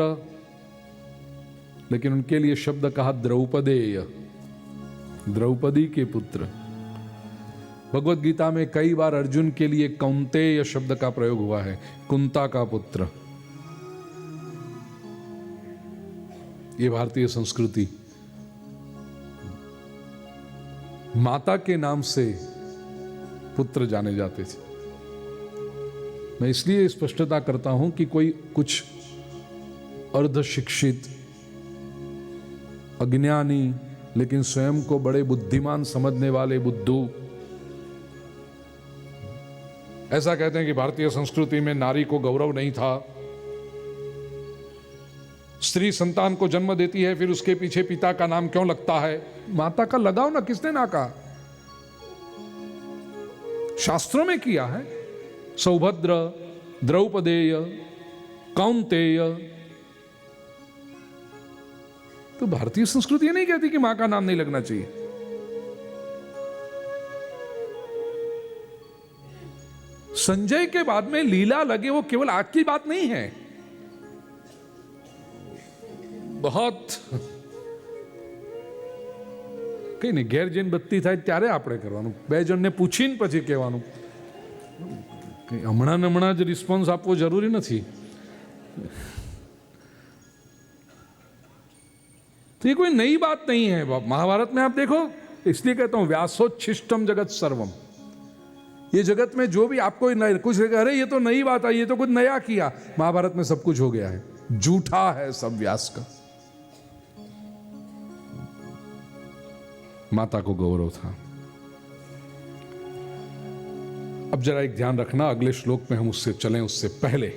[SPEAKER 1] लेकिन उनके लिए शब्द कहा द्रौपदेय, द्रौपदी के पुत्र। भगवत गीता में कई बार अर्जुन के लिए कौंतेय शब्द का प्रयोग हुआ है, कुंता का पुत्र। ये भारतीय संस्कृति, माता के नाम से पुत्र जाने जाते थे। मैं इसलिए स्पष्टता करता हूं कि कोई कुछ अर्ध शिक्षित, अज्ञानी, लेकिन स्वयं को बड़े बुद्धिमान समझने वाले बुद्धू ऐसा कहते हैं कि भारतीय संस्कृति में नारी को गौरव नहीं था, स्त्री संतान को जन्म देती है फिर उसके पीछे पिता का नाम क्यों लगता है? माता का लगाओ ना, किसने ना कहा? शास्त्रों में किया है। सौभद्र, द्रौपदेय, कौंतेय। तो भारतीय संस्कृति ये नहीं कहती कि मां का नाम नहीं लगना चाहिए। संजय के बाद में लीला लगे, वो केवल आज की बात नहीं है, बहुत કઈ નહીં, ઘેર જઈને બત્તી થાય ત્યારે આપણે કરવાનું, 2 જણને પૂછીને પછી કહેવાનું। હમણાં ને હમણાં જ રિસ્પોન્સ આપવો જરૂરી નથી। तो ये कोई नई बात नहीं है। महाभारत में आप देखो, इसलिए कहता हूं व्यासोच्छिष्टम जगत सर्वम। ये जगत में जो भी आपको कुछ अरे ये तो नई बात आई, ये तो कुछ नया किया, महाभारत में सब कुछ हो गया है, झूठा है सब व्यास का। माता को गौरव था। अब जरा एक ध्यान रखना, अगले श्लोक में हम उससे चलें उससे पहले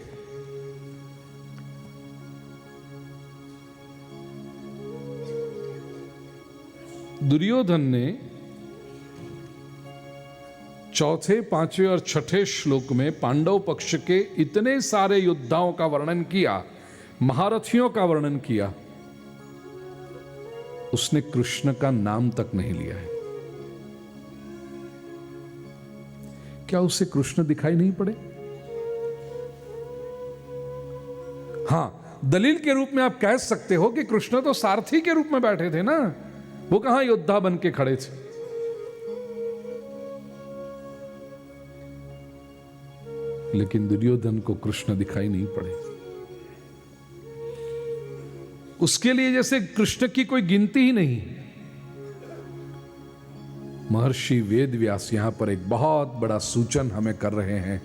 [SPEAKER 1] दुर्योधन ने 4th, 5वें और 6ठे श्लोक में पांडव पक्ष के इतने सारे योद्धाओं का वर्णन किया, महारथियों का वर्णन किया, उसने कृष्ण का नाम तक नहीं लिया है। क्या उसे कृष्ण दिखाई नहीं पड़े? हां, दलील के रूप में आप कह सकते हो कि कृष्ण तो सारथी के रूप में बैठे थे ना, वो कहां योद्धा बन के खड़े थे। लेकिन दुर्योधन को कृष्ण दिखाई नहीं पड़े। उसके लिए जैसे कृष्ण की कोई गिनती ही नहीं। महर्षि वेदव्यास यहां पर एक बहुत बड़ा सूचन हमें कर रहे हैं,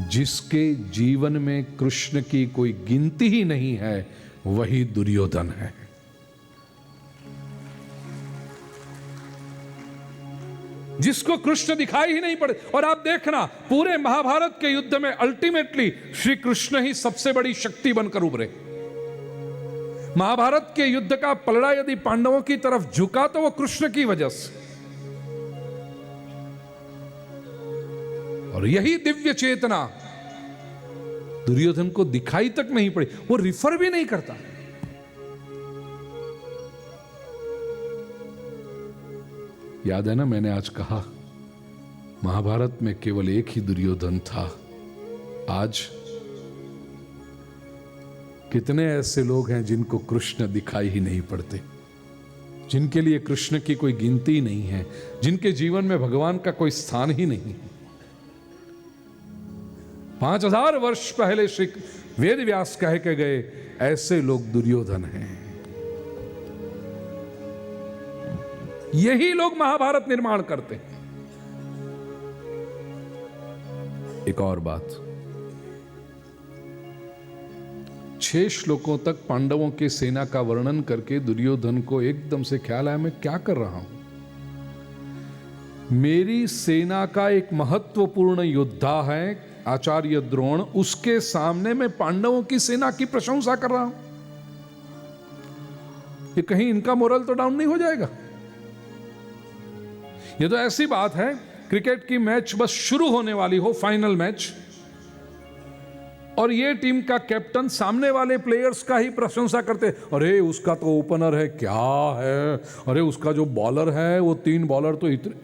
[SPEAKER 1] जिसके जीवन में कृष्ण की कोई गिनती ही नहीं है, वही दुर्योधन है। जिसको कृष्ण दिखाई ही नहीं पड़े। और आप देखना, पूरे महाभारत के युद्ध में अल्टीमेटली श्री कृष्ण ही सबसे बड़ी शक्ति बनकर उभरे। महाभारत के युद्ध का पलड़ा यदि पांडवों की तरफ झुका तो वो कृष्ण की वजह से। और यही दिव्य चेतना दुर्योधन को दिखाई तक नहीं पड़ी, वो रिफर भी नहीं करता। याद है ना, मैंने आज कहा महाभारत में केवल एक ही दुर्योधन था। आज कितने ऐसे लोग हैं जिनको कृष्ण दिखाई ही नहीं पड़ते, जिनके लिए कृष्ण की कोई गिनती नहीं है, जिनके जीवन में भगवान का कोई स्थान ही नहीं। 5000 वर्ष पहले श्री वेदव्यास कह के गए, ऐसे लोग दुर्योधन हैं। यही लोग महाभारत निर्माण करते हैं। एक और बात, 6 श्लोकों तक पांडवों की सेना का वर्णन करके दुर्योधन को एकदम से ख्याल आया, मैं क्या कर रहा हूं? मेरी सेना का एक महत्वपूर्ण योद्धा है आचार्य द्रोण, उसके सामने मैं पांडवों की सेना की प्रशंसा कर रहा हूं। ये कहीं इनका मोरल तो डाउन नहीं हो जाएगा? ये तो ऐसी बात है, क्रिकेट की मैच बस शुरू होने वाली हो, फाइनल मैच, और ये टीम का कैप्टन सामने वाले प्लेयर्स का ही प्रशंसा करते, अरे उसका तो ओपनर है, क्या है, अरे उसका जो बॉलर है वो 3 बॉलर तो इतने।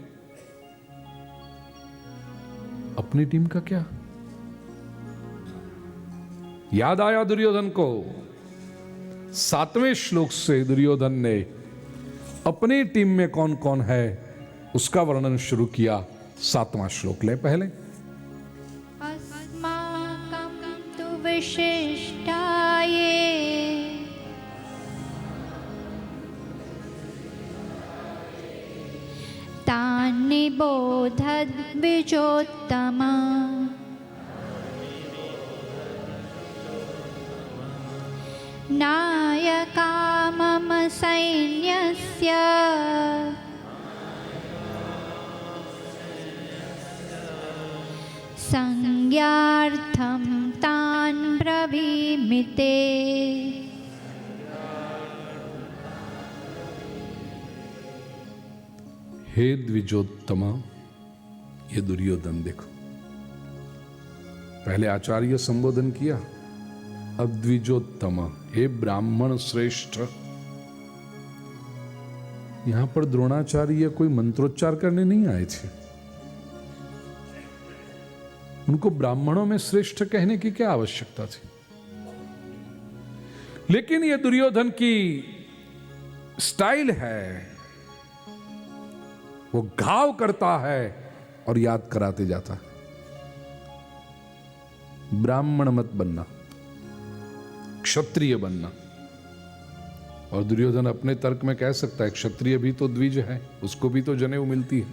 [SPEAKER 1] अपनी टीम का क्या? याद आया दुर्योधन को, 7वें श्लोक से दुर्योधन ने अपनी टीम में कौन कौन है उसका वर्णन शुरू किया। 7वां श्लोक ले पहले।
[SPEAKER 2] अस्माकं तु विशिष्टाये तान् निबोधद्विजोत्तमा नायका मम सैन्यस्य संज्ञार्थं तान् ब्रवीमि ते।
[SPEAKER 1] हे द्विजोत्तमा, ये दुर्योधन देखो, पहले आचार्य संबोधन किया, अब द्विजोत्तमा, हे ब्राह्मण श्रेष्ठ। यहां पर द्रोणाचार्य कोई मंत्रोच्चार करने नहीं आए थे, उनको ब्राह्मणों में श्रेष्ठ कहने की क्या आवश्यकता थी? लेकिन यह दुर्योधन की स्टाइल है, वो घाव करता है और याद कराते जाता है। ब्राह्मण मत बनना, क्षत्रिय बनना। और दुर्योधन अपने तर्क में कह सकता है, क्षत्रिय भी तो द्विज है, उसको भी तो जनेऊ मिलती है,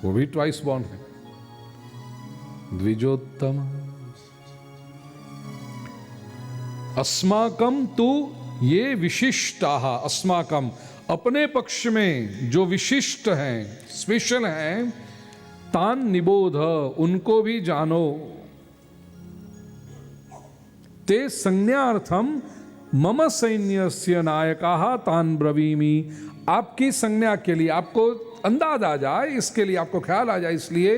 [SPEAKER 1] वो भी ट्वाइस बॉर्न है। द्विजोत्तम अस्माकम तु ये विशिष्टाः, अस्माकम अपने पक्ष में जो विशिष्ट हैं, स्पेशल हैं, तान निबोध उनको भी जानो, ते संज्ञार्थम मम सैन्यस्य नायकाः तान ब्रवीमि। आपकी संज्ञा के लिए, आपको अंदाज आ जाए, इसके लिए, आपको ख्याल आ जाए, इसलिए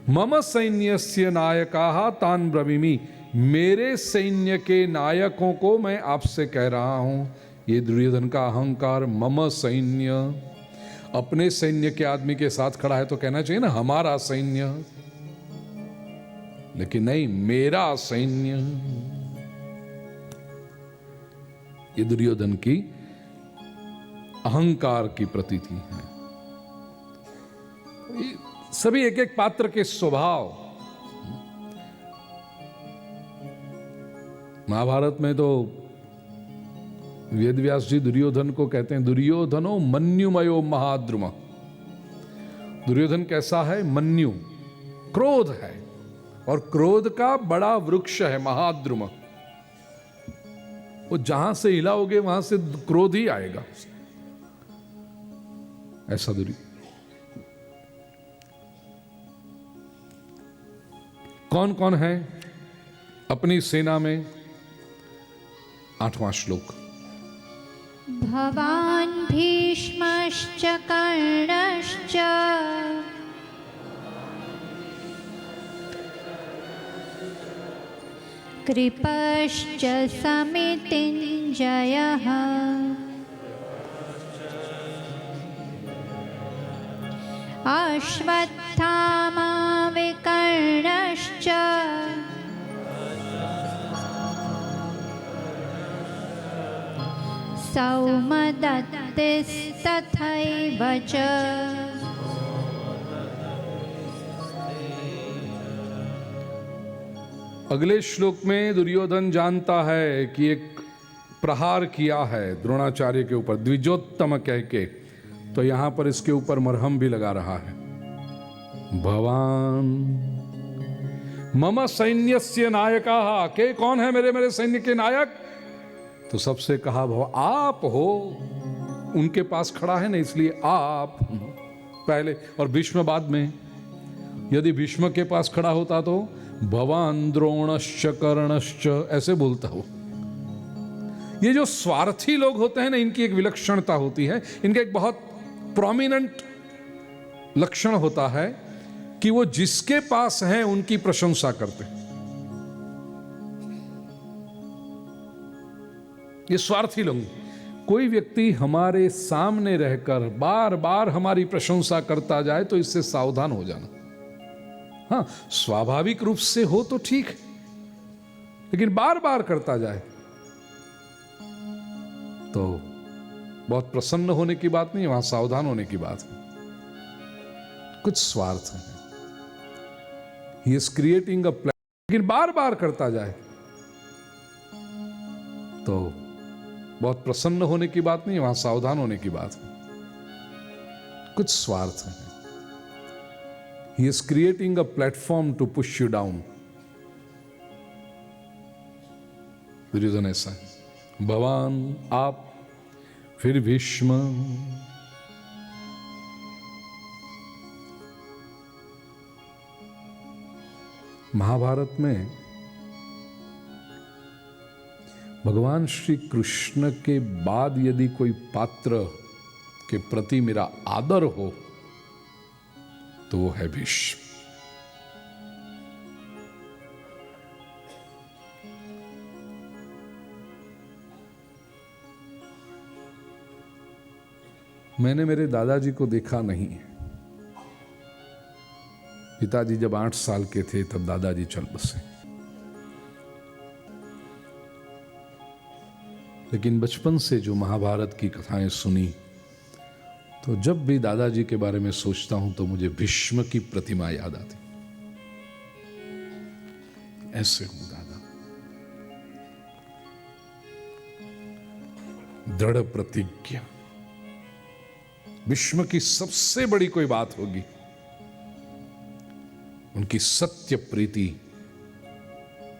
[SPEAKER 1] मम सैन्यस्य नायकाः तान ब्रवीमि, मेरे सैन्य के नायकों को मैं आपसे कह रहा हूं। ये दुर्योधन का अहंकार, मम सैन्य, अपने सैन्य के आदमी के साथ खड़ा है तो कहना चाहिए ना हमारा सैन्य, लेकिन नहीं, मेरा सैन्य। ये दुर्योधन की अहंकार की प्रतीति है। सभी एक एक पात्र के स्वभाव, महाभारत में तो वेदव्यास जी दुर्योधन को कहते हैं, दुर्योधनो मन्युमयो महाद्रुम। दुर्योधन कैसा है? मन्यु, क्रोध है, और क्रोध का बड़ा वृक्ष है महाद्रुम। वो जहां से हिलाओगे वहां से क्रोध ही आएगा, ऐसा दुर्योधन। कौन कौन है अपनी सेना में? 8वां श्लोक।
[SPEAKER 2] भवान् भीष्मश्च कर्णश्च कृपश्च समितिञ्जयः अश्वत्थामा विकर्णश्च सौमदत्तिस्तथैव च।
[SPEAKER 1] अगले श्लोक में दुर्योधन जानता है कि एक प्रहार किया है द्रोणाचार्य के ऊपर, द्विजोत्तम कह के, तो यहां पर इसके ऊपर मरहम भी लगा रहा है। भवान मम सैन्यस्य नायकाः, के कौन है मेरे सैन्य के नायक? तो सबसे कहा भव आप हो, उनके पास खड़ा है ना इसलिए आप पहले और भीष्म बाद में। यदि भीष्म के पास खड़ा होता तो भवान द्रोणश्च कर्णश्च ऐसे बोलता हो। ये जो स्वार्थी लोग होते हैं ना, इनकी एक विलक्षणता होती है, इनका एक बहुत प्रोमिनेंट लक्षण होता है कि वो जिसके पास है उनकी प्रशंसा करते हैं। ये स्वार्थी लोग। कोई व्यक्ति हमारे सामने रहकर बार बार हमारी प्रशंसा करता जाए तो इससे सावधान हो जाना। हाँ, स्वाभाविक रूप से हो तो ठीक है, लेकिन बार बार करता जाए तो बहुत प्रसन्न होने की बात नहीं, वहां सावधान होने की बात है। कुछ स्वार्थ है। He is creating a plan, लेकिन बार बार करता जाए तो बहुत प्रसन्न होने की बात नहीं, वहां सावधान होने की बात है। कुछ स्वार्थ है। He is creating a platform to push you down. Reason ऐसा है। भगवान आप, फिर भीष्म। महाभारत में भगवान श्री कृष्ण के बाद यदि कोई पात्र के प्रति मेरा आदर हो तो वो है भीष्म। मैंने मेरे दादाजी को देखा नहीं। पिताजी जब 8 साल के थे तब दादाजी चल बसे, लेकिन बचपन से जो महाभारत की कथाएं सुनी, तो जब भी दादाजी के बारे में सोचता हूं तो मुझे भीष्म की प्रतिमा याद आती। ऐसे हूं दादा, दृढ़ प्रतिज्ञा। भीष्म की सबसे बड़ी कोई बात होगी उनकी सत्य प्रीति,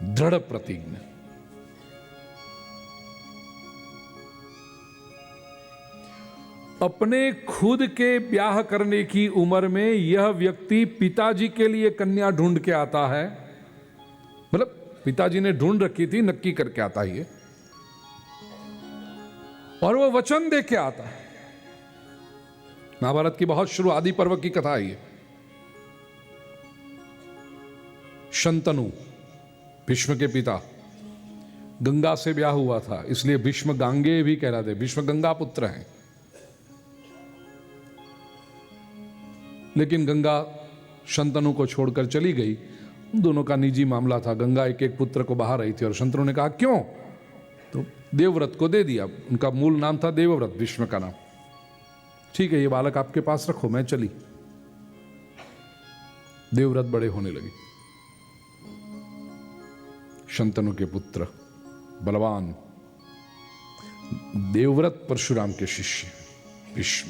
[SPEAKER 1] दृढ़ प्रतिज्ञा। अपने खुद के ब्याह करने की उम्र में यह व्यक्ति पिताजी के लिए कन्या ढूंढ के आता है। मतलब पिताजी ने ढूंढ रखी थी, नक्की करके आता ही है, और वो वचन दे के आता है। महाभारत की बहुत शुरू आदि पर्व की कथा है। शंतनु भीष्म के पिता, गंगा से ब्याह हुआ था, इसलिए भीष्म गांगे भी कहलाते। भीष्म गंगा पुत्र हैं, लेकिन गंगा शंतनु को छोड़कर चली गई। दोनों का निजी मामला था। गंगा एक एक पुत्र को बहा रही थी और शंतनु ने कहा क्यों, तो देवव्रत को दे दिया। उनका मूल नाम था देवव्रत, भीष्म का नाम। ठीक है, ये बालक आपके पास रखो, मैं चली। देवव्रत बड़े होने लगे। शंतनु के पुत्र बलवान देवव्रत परशुराम के शिष्य भीष्म,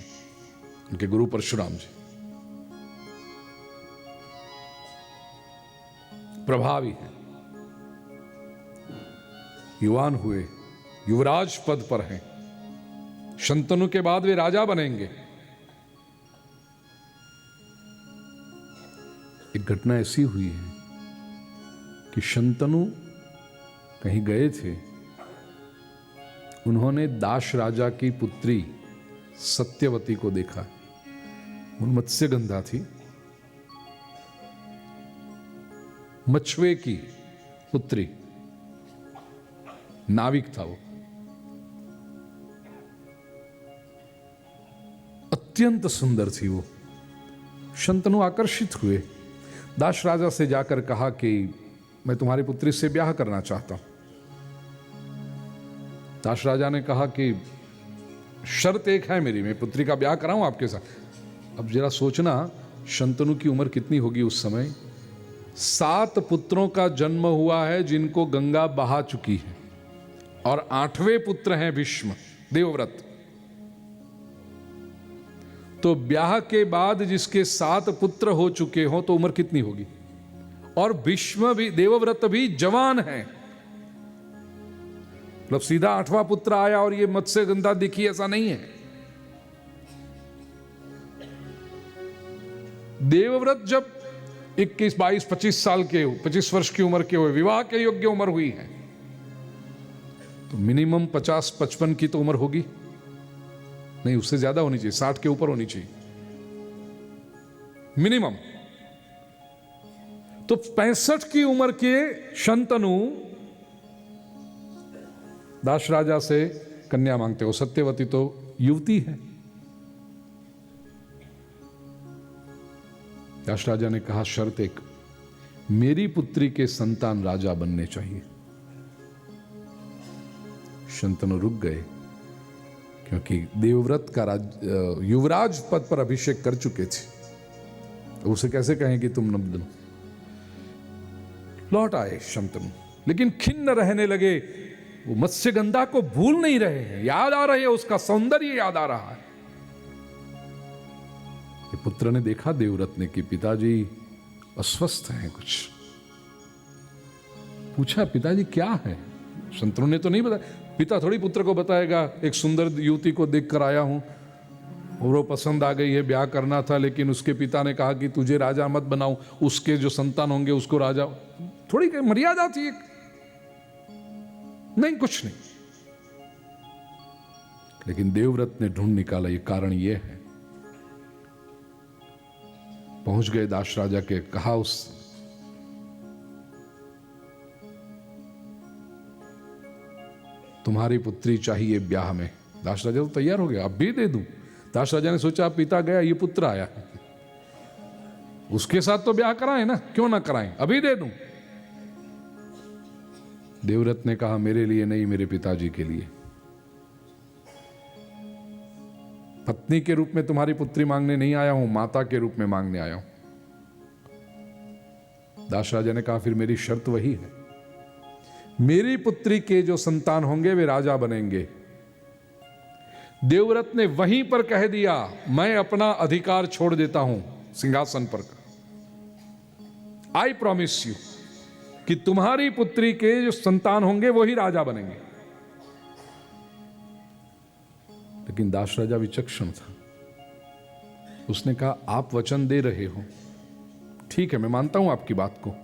[SPEAKER 1] उनके गुरु परशुराम जी प्रभावी हैं। युवान हुए, युवराज पद पर हैं। शंतनु के बाद वे राजा बनेंगे। एक घटना ऐसी हुई है कि शंतनु कहीं गए थे, उन्होंने दाश राजा की पुत्री सत्यवती को देखा। वो मत्स्यगंधा थी, मछुए की पुत्री, नाविक था वो। अत्यंत सुंदर थी वो। शंतनु आकर्षित हुए, दाश राजा से जाकर कहा कि मैं तुम्हारी पुत्री से ब्याह करना चाहता हूं। दाश राजा ने कहा कि शर्त एक है मेरी, मैं पुत्री का ब्याह कराऊं आपके साथ। अब जरा सोचना, शंतनु की उम्र कितनी होगी उस समय। 7 पुत्रों का जन्म हुआ है जिनको गंगा बहा चुकी है, और 8वें पुत्र हैं भीष्म देवव्रत। तो ब्याह के बाद जिसके 7 पुत्र हो चुके हों तो उम्र कितनी होगी? और भीष्म भी, देवव्रत भी जवान है, मतलब सीधा 8वां पुत्र आया और ये मत्स्यगंधा दिखी, ऐसा नहीं है। देवव्रत जब 21, 22, 25 साल के, 25 वर्ष की उम्र के हुए, विवाह के योग्य उम्र हुई है, तो मिनिमम 50-55 की तो उम्र होगी नहीं, उससे ज्यादा होनी चाहिए, 60 के ऊपर होनी चाहिए मिनिमम। तो 65 की उम्र के शंतनु दाश राजा से कन्या मांगते हो। सत्यवती तो युवती है। दाश राजा ने कहा शर्त एक, मेरी पुत्री के संतान राजा बनने चाहिए। शंतनु रुक गए, क्योंकि देवव्रत का युवराज पद पर अभिषेक कर चुके थे, तो उसे कैसे कहें कि तुम न बनो। लौट आए शंतनु, लेकिन खिन्न रहने लगे। वो मत्स्यगंधा को भूल नहीं रहे हैं, याद आ रहे हैं, उसका सौंदर्य याद आ रहा है। ये पुत्र ने देखा देवव्रत ने कि पिताजी अस्वस्थ हैं कुछ। पूछा पिताजी क्या है? शंतनु ने तो नहीं बताया। पिता थोड़ी पुत्र को बताएगा, एक सुंदर युवती को देखकर आया हूं और वो पसंद आ गई है, ब्याह करना था, लेकिन उसके पिता ने कहा कि तुझे राजा मत बनाऊं, उसके जो संतान होंगे उसको राजा। थोड़ी मर्यादा थी एक, नहीं कुछ नहीं। लेकिन देवव्रत ने ढूंढ निकाला, ये कारण ये है। पहुंच गए दाश राजा के, कहा उस तुम्हारी पुत्री चाहिए ब्याह में। दाश राजा तो तैयार हो गया, अब भी दे दूं। दाश राजा ने सोचा पिता गया, ये पुत्र आया, उसके साथ तो ब्याह कराएं ना, क्यों ना कराएं, अभी दे दूं। देवव्रत ने कहा मेरे लिए नहीं, मेरे पिताजी के लिए। पत्नी के रूप में तुम्हारी पुत्री मांगने नहीं आया हूं, माता के रूप में मांगने आया हूं। दाश राजा ने कहा फिर मेरी शर्त वही है, मेरी पुत्री के जो संतान होंगे वे राजा बनेंगे। देवव्रत ने वहीं पर कह दिया मैं अपना अधिकार छोड़ देता हूं सिंहासन पर का। आई प्रॉमिस यू कि तुम्हारी पुत्री के जो संतान होंगे वही राजा बनेंगे। लेकिन दाश राजा विचक्षण था, उसने कहा आप वचन दे रहे हो, ठीक है मैं मानता हूं आपकी बात को।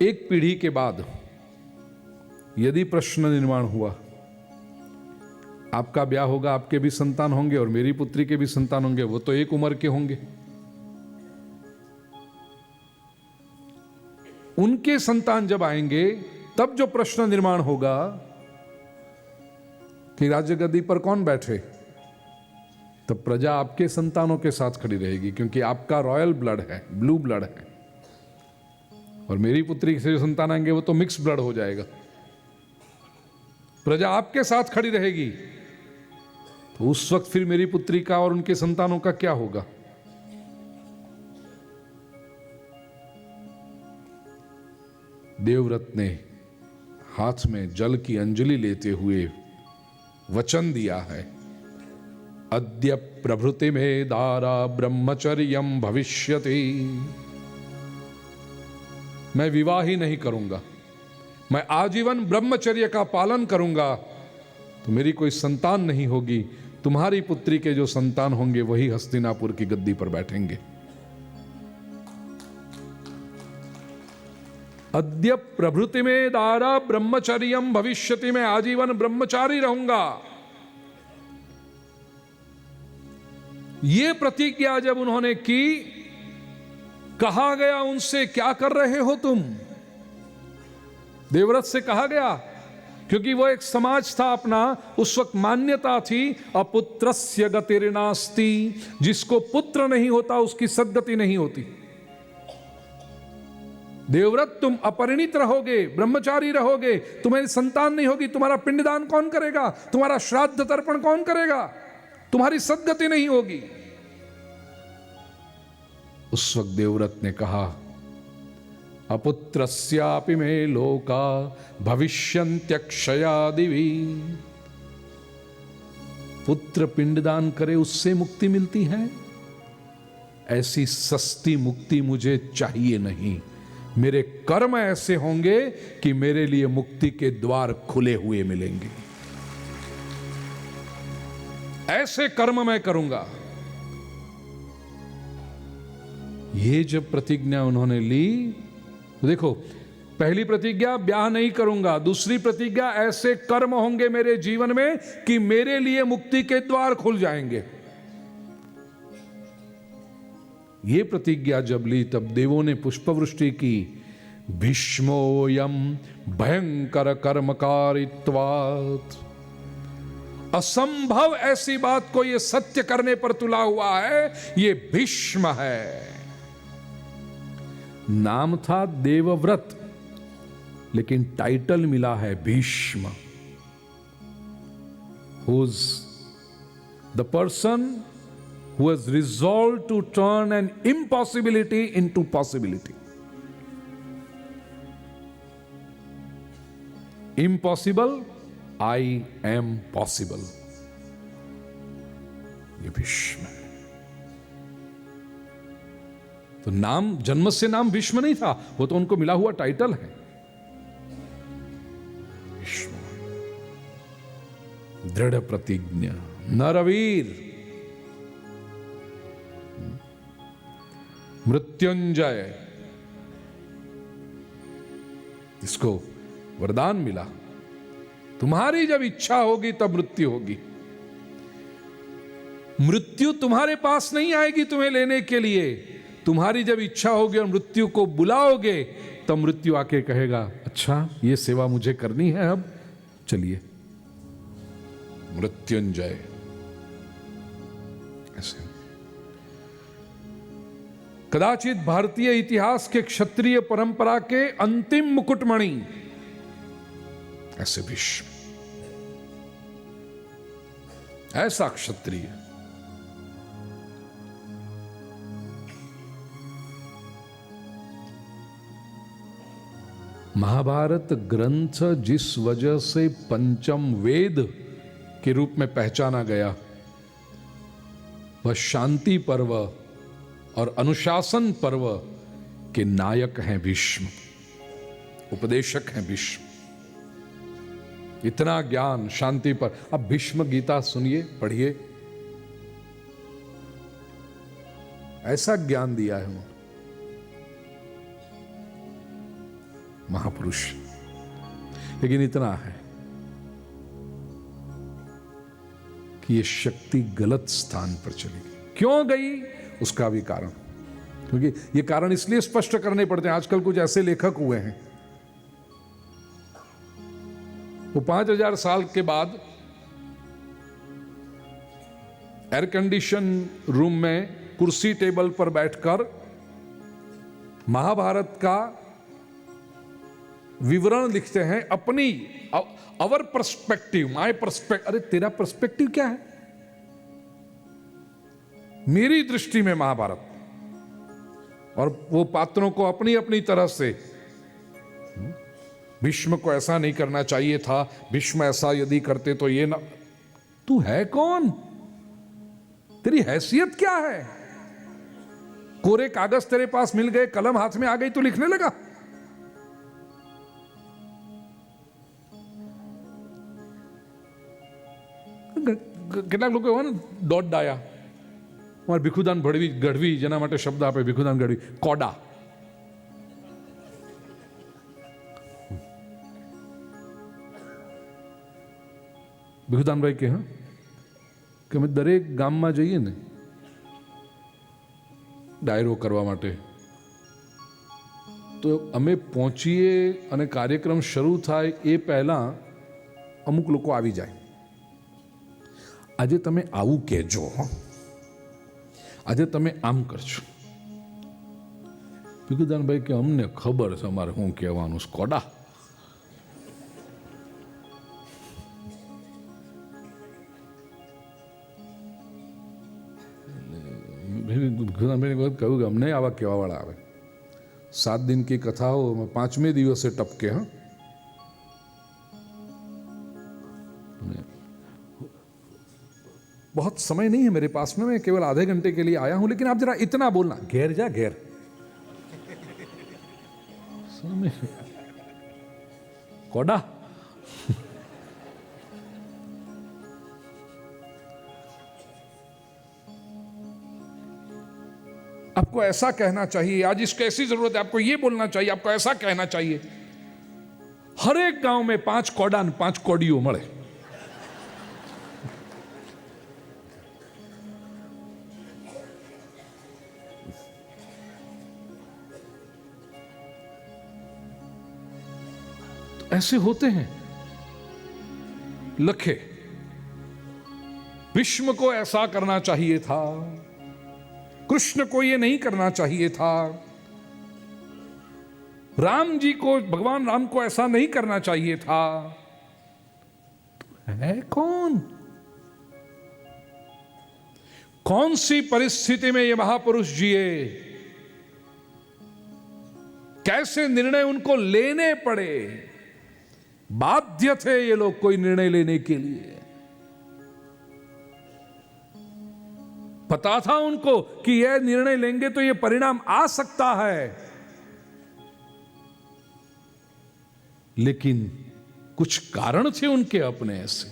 [SPEAKER 1] एक पीढ़ी के बाद यदि प्रश्न निर्माण हुआ, आपका ब्याह होगा, आपके भी संतान होंगे और मेरी पुत्री के भी संतान होंगे, वो तो एक उम्र के होंगे, उनके संतान जब आएंगे तब जो प्रश्न निर्माण होगा कि राज्य गद्दी पर कौन बैठे, तब प्रजा आपके संतानों के साथ खड़ी रहेगी, क्योंकि आपका रॉयल ब्लड है, ब्लू ब्लड है, और मेरी पुत्री से जो संतान आएंगे वो तो मिक्स ब्लड हो जाएगा। प्रजा आपके साथ खड़ी रहेगी, तो उस वक्त फिर मेरी पुत्री का और उनके संतानों का क्या होगा? देवव्रत ने हाथ में जल की अंजलि लेते हुए वचन दिया है, अद्य प्रभृति में दारा ब्रह्मचर्यम भविष्यति। मैं विवाह ही नहीं करूंगा, मैं आजीवन ब्रह्मचर्य का पालन करूंगा, तो मेरी कोई संतान नहीं होगी। तुम्हारी पुत्री के जो संतान होंगे वही हस्तिनापुर की गद्दी पर बैठेंगे। अद्य प्रभृति में दारा ब्रह्मचर्यम भविष्यति, में आजीवन ब्रह्मचारी रहूंगा। यह प्रतिज्ञा जब उन्होंने की, कहा गया उनसे क्या कर रहे हो तुम? देवव्रत से कहा गया, क्योंकि वो एक समाज था अपना, उस वक्त मान्यता थी अपुत्रस्य गतिर्नास्ति, जिसको पुत्र नहीं होता उसकी सद्गति नहीं होती। देवव्रत तुम अपरिणित रहोगे, ब्रह्मचारी रहोगे, तुम्हारी संतान नहीं होगी, तुम्हारा पिंडदान कौन करेगा, तुम्हारा श्राद्ध तर्पण कौन करेगा, तुम्हारी सद्गति नहीं होगी। उस वक्त देवव्रत ने कहा अपुत्रस्यापि मे लोका भविष्यन्त्यक्षया दिवि। पुत्र पिंडदान करे उससे मुक्ति मिलती है, ऐसी सस्ती मुक्ति मुझे चाहिए नहीं। मेरे कर्म ऐसे होंगे कि मेरे लिए मुक्ति के द्वार खुले हुए मिलेंगे, ऐसे कर्म मैं करूंगा। ये जब प्रतिज्ञा उन्होंने ली, देखो, पहली प्रतिज्ञा ब्याह नहीं करूंगा, दूसरी प्रतिज्ञा ऐसे कर्म होंगे मेरे जीवन में कि मेरे लिए मुक्ति के द्वार खुल जाएंगे। ये प्रतिज्ञा जब ली तब देवों ने पुष्पवृष्टि की। भीष्मोऽयं भयंकर कर्मकारित्वात्, असंभव ऐसी बात को ये सत्य करने पर तुला हुआ है, ये भीष्म है। नाम था देवव्रत, लेकिन टाइटल मिला है Bhishma. Who's the person who has resolved to turn an impossibility into possibility. Impossible, I am possible. ये भीष्म है। तो नाम, जन्म से नाम भीष्म नहीं था, वो तो उनको मिला हुआ टाइटल है। भीष्म, दृढ़ प्रतिज्ञा, नरवीर, मृत्युंजय, इसको वरदान मिला, तुम्हारी जब इच्छा होगी तब मृत्यु होगी। मृत्यु तुम्हारे पास नहीं आएगी तुम्हें लेने के लिए, तुम्हारी जब इच्छा होगी और मृत्यु को बुलाओगे तब मृत्यु आके कहेगा, अच्छा ये सेवा मुझे करनी है, अब चलिए। मृत्युंजय ऐसे। कदाचित भारतीय इतिहास के क्षत्रिय परंपरा के अंतिम मुकुटमणि, ऐसे भीष्म, ऐसा क्षत्रिय। महाभारत ग्रंथ जिस वजह से पंचम वेद के रूप में पहचाना गया, वह शांति पर्व और अनुशासन पर्व के नायक हैं भीष्म, उपदेशक हैं भीष्म। इतना ज्ञान शांति पर। अब भीष्म गीता सुनिए, पढ़िए, ऐसा ज्ञान दिया है उन्होंने, महापुरुष। लेकिन इतना है कि ये शक्ति गलत स्थान पर चली गई। क्यों गई, उसका भी कारण, क्योंकि ये कारण इसलिए स्पष्ट करने पड़ते हैं। आजकल कुछ ऐसे लेखक हुए हैं, वो 5000 साल के बाद एयर कंडीशन रूम में कुर्सी टेबल पर बैठकर महाभारत का विवरण लिखते हैं, अपनी अवर पर्सपेक्टिव, माय पर्सपेक्टिव। अरे तेरा पर्सपेक्टिव क्या है? मेरी दृष्टि में महाभारत, और वो पात्रों को अपनी अपनी तरह से, भीष्म को ऐसा नहीं करना चाहिए था, भीष्म ऐसा यदि करते तो ये ना। तू है कौन? तेरी हैसियत क्या है? कोरे कागज तेरे पास मिल गए, कलम हाथ में आ गई, तो लिखने लगा। કેટલાક લોકો હોય ને, દોડ ડાયા, અમારે ભીખુદાન ગઢવી, જેના માટે શબ્દ આપે ભીખુદાન ગઢવી, કોડા। ભીખુદાનભાઈ કે હા કે અમે દરેક ગામમાં જઈએ ને ડાયરો કરવા માટે, તો અમે પહોંચીએ અને કાર્યક્રમ શરૂ થાય એ પહેલા અમુક લોકો આવી જાય, આજે તમે આવું કહેજો, આજે તમે આમ કરજો। ભીખુદાનભાઈ કે અમને ખબર છે અમારે શું કહેવાનું, સ્કોડા। ભીખુદાનભાઈને કહ્યું કે અમને આવા કહેવાવાળા આવે। 7 दिन की कथा हो, 5वें દિવસે ટપકે। હા, बहुत समय नहीं है मेरे पास में, मैं केवल आधे घंटे के लिए आया हूं, लेकिन आप जरा इतना बोलना, घेर जा घेर। कोडा आपको ऐसा कहना चाहिए, आज इसको ऐसी जरूरत है, आपको ये बोलना चाहिए, आपको ऐसा कहना चाहिए। हर एक गांव में 5 कोडा 5 कोडियो मळे। तो ऐसे होते हैं लखे। भीष्म को ऐसा करना चाहिए था, कृष्ण को ये नहीं करना चाहिए था, राम जी को, भगवान राम को ऐसा नहीं करना चाहिए था। तो है कौन सी परिस्थिति में ये महापुरुष जिए, कैसे निर्णय उनको लेने पड़े, बाध्य थे ये लोग कोई निर्णय लेने के लिए। पता था उनको कि यह निर्णय लेंगे तो यह परिणाम आ सकता है, लेकिन कुछ कारण थे उनके अपने ऐसे।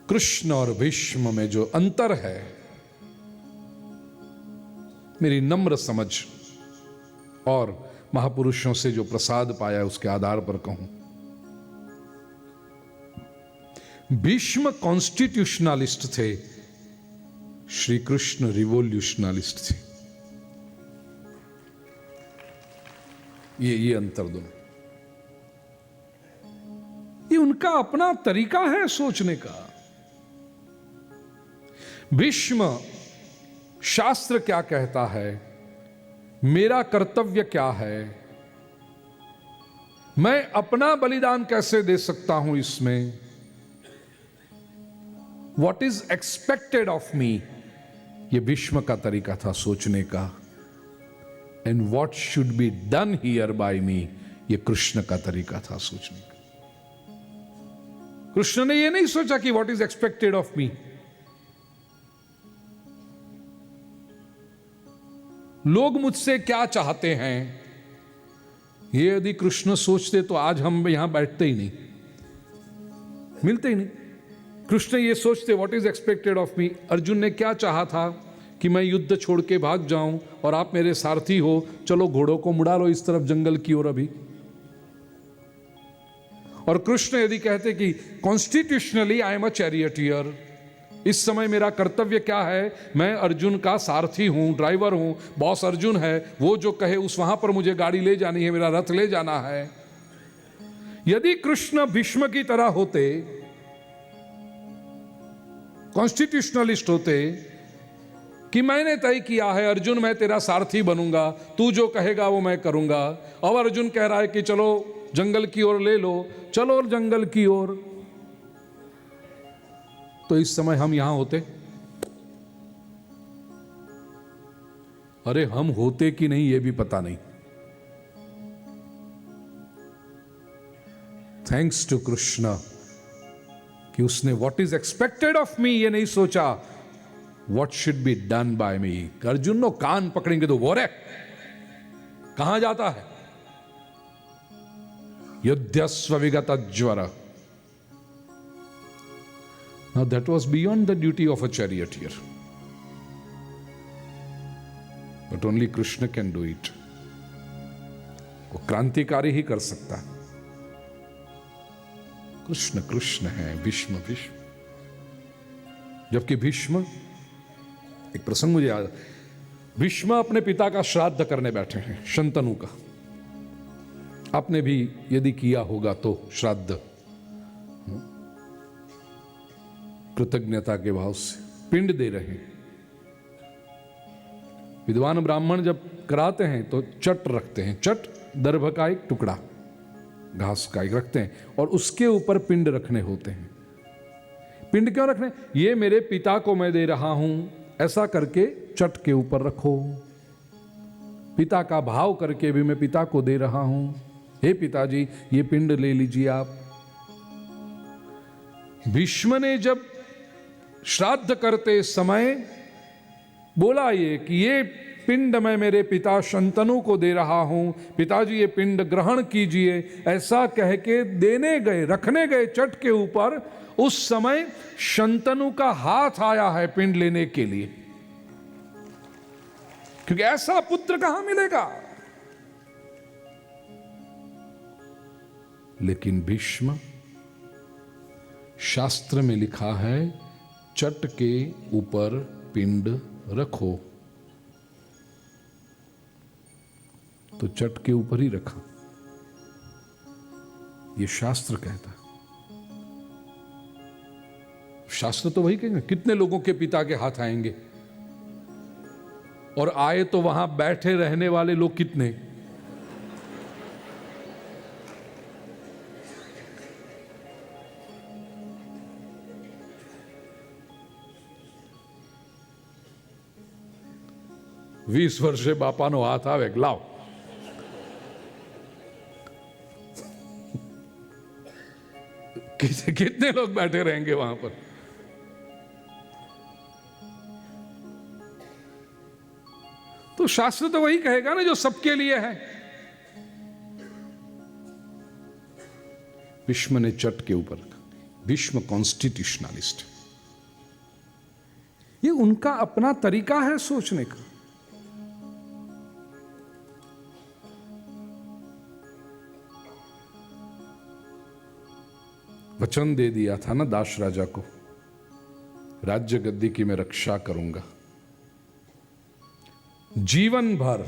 [SPEAKER 1] कृष्ण और भीष्म में जो अंतर है, मेरी नम्र समझ और महापुरुषों से जो प्रसाद पाया उसके आधार पर कहूं, भीष्म कॉन्स्टिट्यूशनलिस्ट थे, श्री कृष्ण रिवोल्यूशनलिस्ट थे। ये अंतर दोनों, ये उनका अपना तरीका है सोचने का। भीष्म शास्त्र क्या कहता है, मेरा कर्तव्य क्या है, मैं अपना बलिदान कैसे दे सकता हूं इसमें, What is expected of me, ये भीष्म का तरीका था सोचने का। And what should be done here by me, ये कृष्ण का तरीका था सोचने का। कृष्ण ने ये नहीं सोचा कि what is expected of me। लोग मुझसे क्या चाहते हैं, ये यदि कृष्ण सोचते तो आज हम यहां बैठते ही नहीं, मिलते ही नहीं। कृष्ण ये सोचते व्हाट इज एक्सपेक्टेड ऑफ मी। अर्जुन ने क्या चाहा था कि मैं युद्ध छोड़ के भाग जाऊं और आप मेरे सारथी हो, चलो घोड़ों को मुड़ा लो इस तरफ जंगल की ओर अभी। और कृष्ण यदि कहते कि constitutionally I am a charioteer, इस समय मेरा कर्तव्य क्या है, मैं अर्जुन का सारथी हूं, ड्राइवर हूं, बॉस अर्जुन है, वो जो कहे उस वहां पर मुझे गाड़ी ले जानी है, मेरा रथ ले जाना है। यदि कृष्ण भीष्म की तरह होते, कॉन्स्टिट्यूशनलिस्ट होते कि मैंने तय किया है अर्जुन मैं तेरा सारथी बनूंगा, तू जो कहेगा वो मैं करूंगा, अब अर्जुन कह रहा है कि चलो जंगल की ओर ले लो, चलो जंगल की ओर, तो इस समय हम यहां होते। अरे हम होते कि नहीं ये भी पता नहीं। थैंक्स टू कृष्ण कि उसने what is expected of me ये नहीं सोचा, what should be done by me. Arjun नो कान पकड़ेंगे तो वो रे कहां जाता है, युद्धस्व विगत ज्वर। Now that was beyond the duty of a charioteer, but only Krishna can do it. वो क्रांतिकारी ही कर सकता है। कृष्ण कृष्ण है, भीष्म भीष्म। जबकि भीष्म, एक प्रसंग मुझे याद, भीष्म अपने पिता का श्राद्ध करने बैठे हैं, शंतनु का। आपने भी यदि किया होगा तो श्राद्ध, कृतज्ञता के भाव से पिंड दे रहे हैं। विद्वान ब्राह्मण जब कराते हैं तो चट रखते हैं, चट दर्भ का एक टुकड़ा, घास का एक रखते हैं, और उसके ऊपर पिंड रखने होते हैं। पिंड क्यों रखने, ये मेरे पिता को मैं दे रहा हूं, ऐसा करके चट के ऊपर रखो। पिता का भाव करके भी मैं पिता को दे रहा हूं, हे पिताजी ये पिंड ले लीजिए आप। भीष्म ने जब श्राद्ध करते समय बोला ये कि ये पिंड मैं मेरे पिता शंतनु को दे रहा हूं, पिताजी ये पिंड ग्रहण कीजिए, ऐसा कह के देने गए, रखने गए चट के ऊपर, उस समय शंतनु का हाथ आया है पिंड लेने के लिए, क्योंकि ऐसा पुत्र कहां मिलेगा। लेकिन भीष्म, शास्त्र में लिखा है चट के ऊपर पिंड रखो, तो चट के ऊपर ही रखा, ये शास्त्र कहता है। शास्त्र तो वही कहेंगे, कितने लोगों के पिता के हाथ आएंगे, और आए तो वहां बैठे रहने वाले लोग कितने। વીસ વર્ષે બાપાનો હાથ આવે, લાવ कितने लोग बैठे रहेंगे वहां पर। तो शास्त्र तो वही कहेगा ना जो सबके लिए है। भीष्म ने चट के ऊपर रखा। भीष्म कॉन्स्टिट्यूशनलिस्ट, ये उनका अपना तरीका है सोचने का। वचन दे दिया था ना दाश राजा को, राज्य गद्दी की मैं रक्षा करूंगा, जीवन भर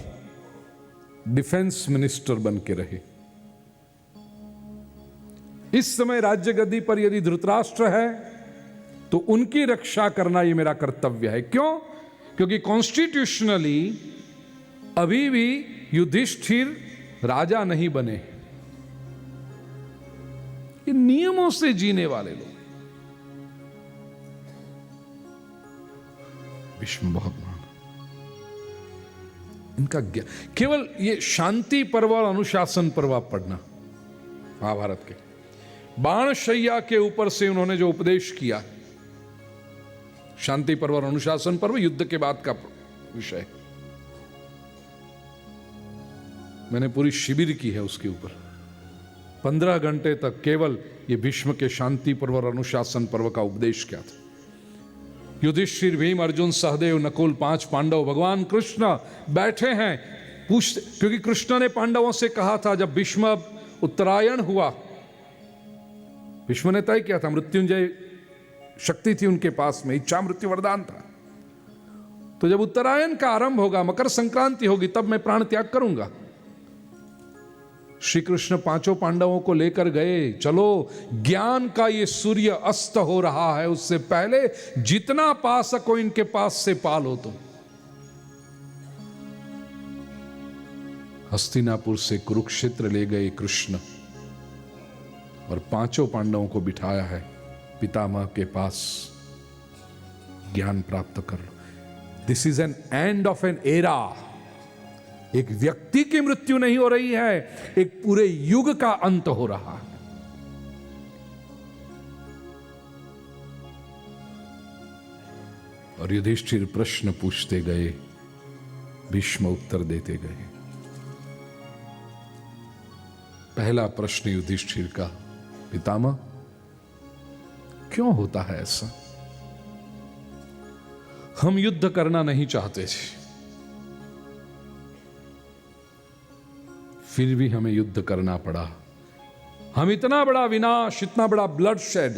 [SPEAKER 1] डिफेंस मिनिस्टर बन के रहे। इस समय राज्य गद्दी पर यदि धृतराष्ट्र है तो उनकी रक्षा करना ये मेरा कर्तव्य है। क्यों? क्योंकि कॉन्स्टिट्यूशनली अभी भी युधिष्ठिर राजा नहीं बने, ये नियमों से जीने वाले लोग। भीष्म बहुत महान, इनका केवल ये शांति पर्व और अनुशासन पर्व आप पढ़ना महाभारत के, बाणशैया के ऊपर से उन्होंने जो उपदेश किया, शांति पर्व और अनुशासन पर्व युद्ध के बाद का विषय, मैंने पूरी शिविर की है उसके ऊपर। 15 घंटे तक केवल ये भीष्म के शांति पर्व और अनुशासन पर्व का उपदेश क्या था। युधिष्ठिर, भीम, अर्जुन, सहदेव, नकुल, 5 पांडव, भगवान कृष्ण बैठे हैं, पूछते, क्योंकि कृष्ण ने पांडवों से कहा था जब भीष्म उत्तरायण हुआ, भीष्म ने तय किया था, मृत्युंजय शक्ति थी उनके पास में, इच्छा मृत्यु वरदान था, तो जब उत्तरायण का आरंभ होगा, मकर संक्रांति होगी, तब मैं प्राण त्याग करूंगा। श्री कृष्ण 5 पांडवों को लेकर गए, चलो ज्ञान का ये सूर्य अस्त हो रहा है, उससे पहले जितना पा सको इनके पास से पालो। तो हस्तिनापुर से कुरुक्षेत्र ले गए कृष्ण और 5 पांडवों को बिठाया है पितामह के पास, ज्ञान प्राप्त कर लो। This is an end of an era. एक व्यक्ति की मृत्यु नहीं हो रही है, एक पूरे युग का अंत हो रहा है। और युधिष्ठिर प्रश्न पूछते गए, भीष्म उत्तर देते गए। पहला प्रश्न युधिष्ठिर का, पितामह क्यों होता है ऐसा? हम युद्ध करना नहीं चाहते थे, फिर भी हमें युद्ध करना पड़ा। हम इतना बड़ा विनाश, इतना बड़ा ब्लड शेड,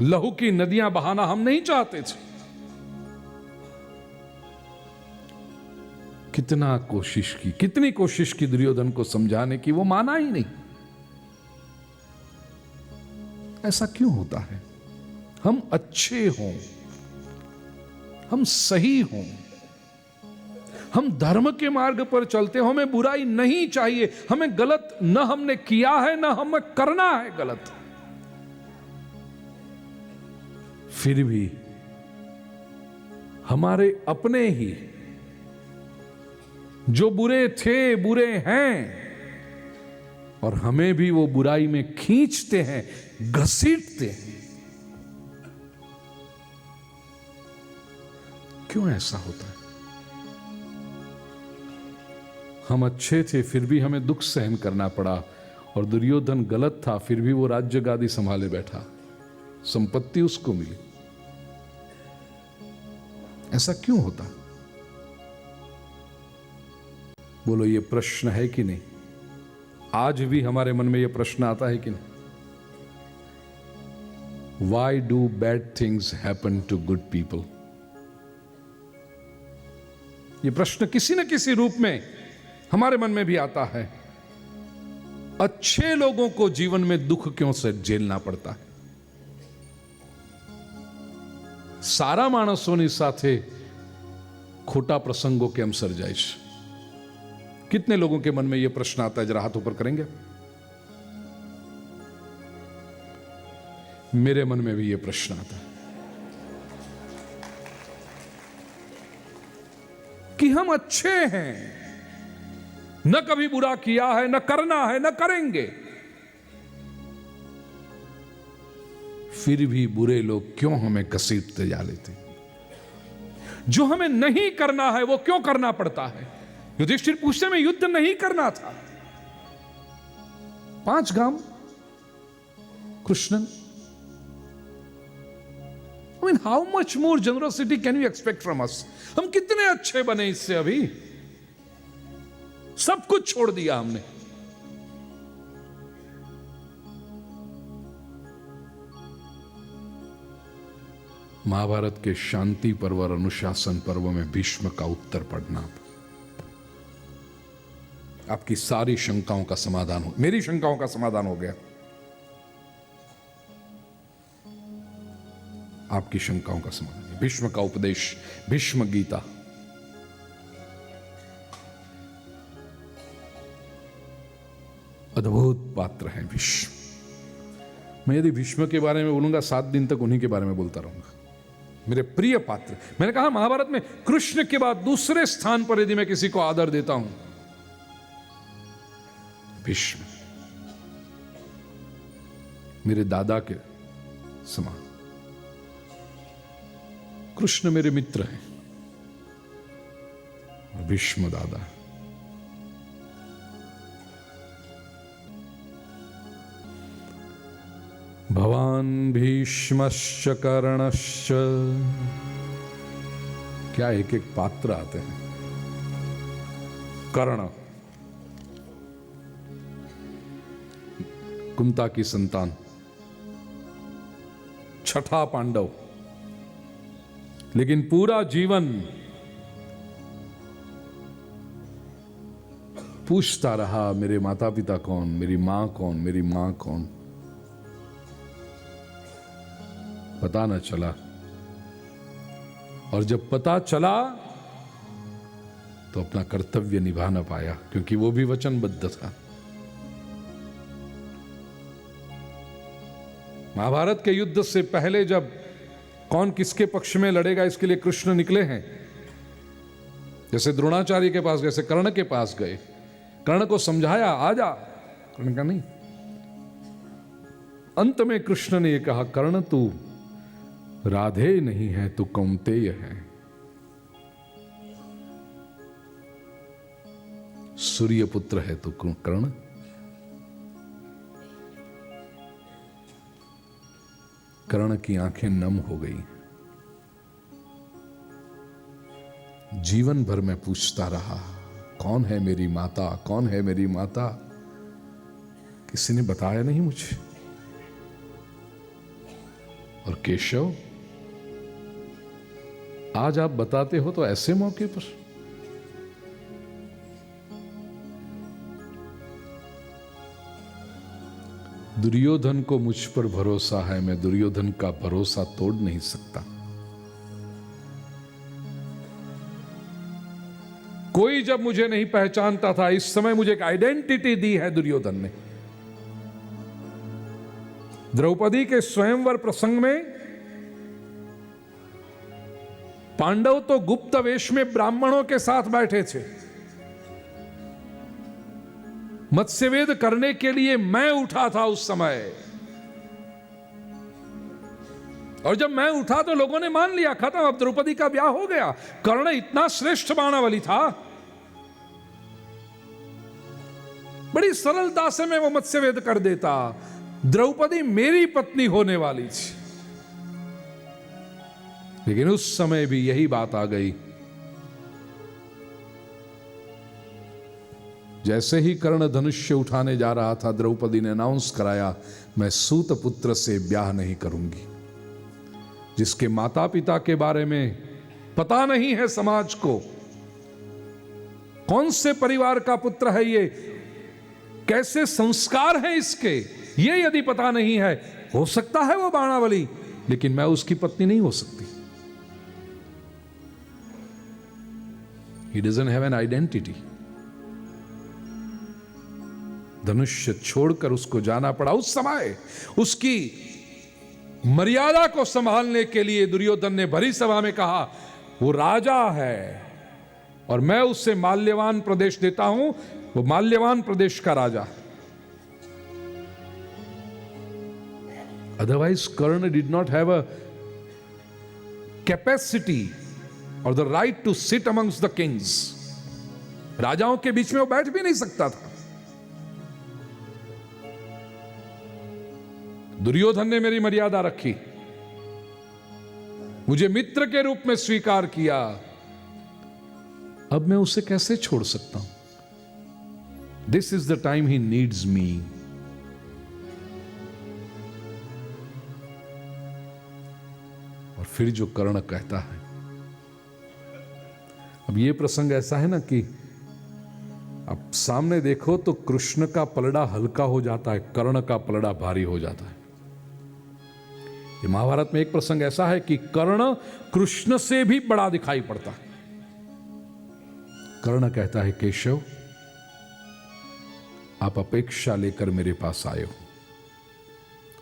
[SPEAKER 1] लहू की नदियां बहाना हम नहीं चाहते थे। कितना कोशिश की, कितनी कोशिश की दुर्योधन को समझाने की, वो माना ही नहीं। ऐसा क्यों होता है? हम अच्छे हों, हम सही हों, हम धर्म के मार्ग पर चलते हो, हमें बुराई नहीं चाहिए, हमें गलत न हमने किया है न हमें करना है गलत, फिर भी हमारे अपने ही जो बुरे थे, बुरे हैं, और हमें भी वो बुराई में खींचते हैं, घसीटते हैं। क्यों ऐसा होता है? हम अच्छे थे फिर भी हमें दुख सहन करना पड़ा, और दुर्योधन गलत था फिर भी वो राज्य गादी संभाले बैठा, संपत्ति उसको मिली। ऐसा क्यों होता? बोलो, ये प्रश्न है कि नहीं? आज भी हमारे मन में ये प्रश्न आता है कि नहीं? Why do bad things happen to good people? ये प्रश्न किसी न किसी रूप में हमारे मन में भी आता है। अच्छे लोगों को जीवन में दुख क्यों से झेलना पड़ता है? सारा मानसोनी साथे खोटा प्रसंगों के हम सर्जाइश। कितने लोगों के मन में यह प्रश्न आता है? जरा हाथ ऊपर करेंगे। मेरे मन में भी यह प्रश्न आता है कि हम अच्छे हैं, न कभी बुरा किया है, न करना है, न करेंगे, फिर भी बुरे लोग क्यों हमें घसीटते जा लेते? जो हमें नहीं करना है वो क्यों करना पड़ता है? युधिष्ठिर पूछते में युद्ध नहीं करना था, 5 गांव Krishnan. I mean, how much more generosity can you expect from us? हम कितने अच्छे बने इससे? अभी सब कुछ छोड़ दिया हमने। महाभारत के शांति पर्व और अनुशासन पर्व में भीष्म का उत्तर पढ़ना। आपकी सारी शंकाओं का समाधान हो, मेरी शंकाओं का समाधान हो गया। आपकी शंकाओं का समाधान, भीष्म का उपदेश, भीष्म गीता। अद्भुत पात्र हैं भीष्म। मैं यदि भीष्म के बारे में बोलूंगा 7 दिन तक उन्हीं के बारे में बोलता रहूंगा। मेरे प्रिय पात्र। मैंने कहा महाभारत में कृष्ण के बाद दूसरे स्थान पर यदि मैं किसी को आदर देता हूं, भीष्म। मेरे दादा के समान। कृष्ण मेरे मित्र हैं और भीष्म दादा। भवान भीष्मश्च कर्णश्च। क्या एक एक पात्र आते हैं। कर्ण कुंता की संतान, छठा पांडव, लेकिन पूरा जीवन पूछता रहा मेरे माता पिता कौन, मेरी मां कौन, मेरी मां कौन। पता न चला, और जब पता चला तो अपना कर्तव्य निभा न पाया, क्योंकि वो भी वचनबद्ध था। महाभारत के युद्ध से पहले जब कौन किसके पक्ष में लड़ेगा इसके लिए कृष्ण निकले हैं, जैसे द्रोणाचार्य के पास गए, जैसे कर्ण के पास गए, कर्ण को समझाया आजा, कर्ण का नहीं। अंत में कृष्ण ने यह कहा, कर्ण तू राधे नहीं है, तू कौंतेय है। सूर्य पुत्र है तू कर्ण। कर्ण की आंखें नम हो गई। जीवन भर मैं पूछता रहा, कौन है मेरी माता, कौन है मेरी माता। किसी ने बताया नहीं मुझे। और केशव, आज आप बताते हो तो ऐसे मौके पर। दुर्योधन को मुझ पर भरोसा है, मैं दुर्योधन का भरोसा तोड़ नहीं सकता। कोई जब मुझे नहीं पहचानता था, इस समय मुझे एक आइडेंटिटी दी है दुर्योधन ने। द्रौपदी के स्वयंवर प्रसंग में पांडव तो गुप्त वेश में ब्राह्मणों के साथ बैठे थे, मत्स्यवेद करने के लिए मैं उठा था उस समय, और जब मैं उठा तो लोगों ने मान लिया, खत्म, अब द्रौपदी का ब्याह हो गया। कर्ण इतना श्रेष्ठ बाणावली था, बड़ी सरलता से मैं वो मत्स्यवेद कर देता। द्रौपदी मेरी पत्नी होने वाली थी, लेकिन उस समय भी यही बात आ गई। जैसे ही कर्ण धनुष्य उठाने जा रहा था, द्रौपदी ने अनाउंस कराया, मैं सूत पुत्र से ब्याह नहीं करूंगी। जिसके माता पिता के बारे में पता नहीं है समाज को, कौन से परिवार का पुत्र है ये, कैसे संस्कार हैं इसके, ये यदि पता नहीं है, हो सकता है वो बाणावली, लेकिन मैं उसकी पत्नी नहीं हो सकती। He doesn't have an identity. धनुष्य छोड़कर उसको जाना पड़ा। उस समय उसकी मर्यादा को संभालने के लिए दुर्योधन ने भरी सभा में कहा, वो राजा है और मैं उससे माल्यवान प्रदेश देता हूं, वो माल्यवान प्रदेश का राजा। Otherwise Karna did not have a capacity or the right to sit amongst the kings. राजाओं के बीच में वो बैठ भी नहीं सकता था। दुर्योधन ने मेरी मर्यादा रखी, मुझे मित्र के रूप में स्वीकार किया, अब मैं उसे कैसे छोड़ सकता हूं? This is the time he needs मी। और फिर जो कर्ण कहता है, अब ये प्रसंग ऐसा है ना कि अब सामने देखो तो कृष्ण का पलड़ा हल्का हो जाता है, कर्ण का पलड़ा भारी हो जाता है। ये महाभारत में एक प्रसंग ऐसा है कि कर्ण कृष्ण से भी बड़ा दिखाई पड़ता है। कर्ण कहता है, केशव आप अपेक्षा लेकर मेरे पास आए हो,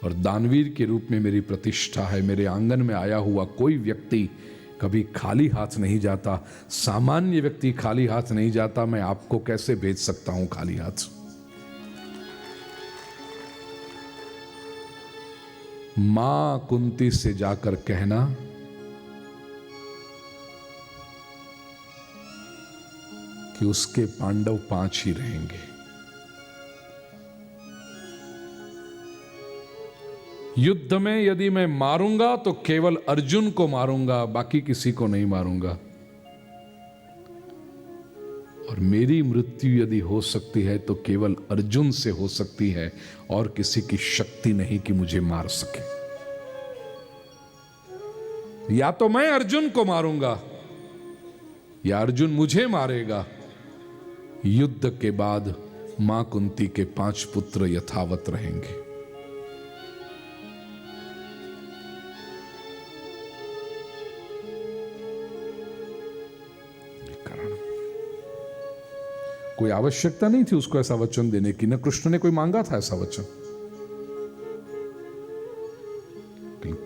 [SPEAKER 1] और दानवीर के रूप में मेरी प्रतिष्ठा है। मेरे आंगन में आया हुआ कोई व्यक्ति कभी खाली हाथ नहीं जाता, सामान्य व्यक्ति खाली हाथ नहीं जाता, मैं आपको कैसे भेज सकता हूं खाली हाथ? मां कुंती से जाकर कहना कि उसके पांडव 5 ही रहेंगे। युद्ध में यदि मैं मारूंगा तो केवल अर्जुन को मारूंगा, बाकी किसी को नहीं मारूंगा। और मेरी मृत्यु यदि हो सकती है तो केवल अर्जुन से हो सकती है, और किसी की शक्ति नहीं कि मुझे मार सके। या तो मैं अर्जुन को मारूंगा या अर्जुन मुझे मारेगा। युद्ध के बाद मां कुंती के 5 पुत्र यथावत रहेंगे। कोई आवश्यकता नहीं थी उसको ऐसा वचन देने की, न कृष्ण ने कोई मांगा था ऐसा वचन।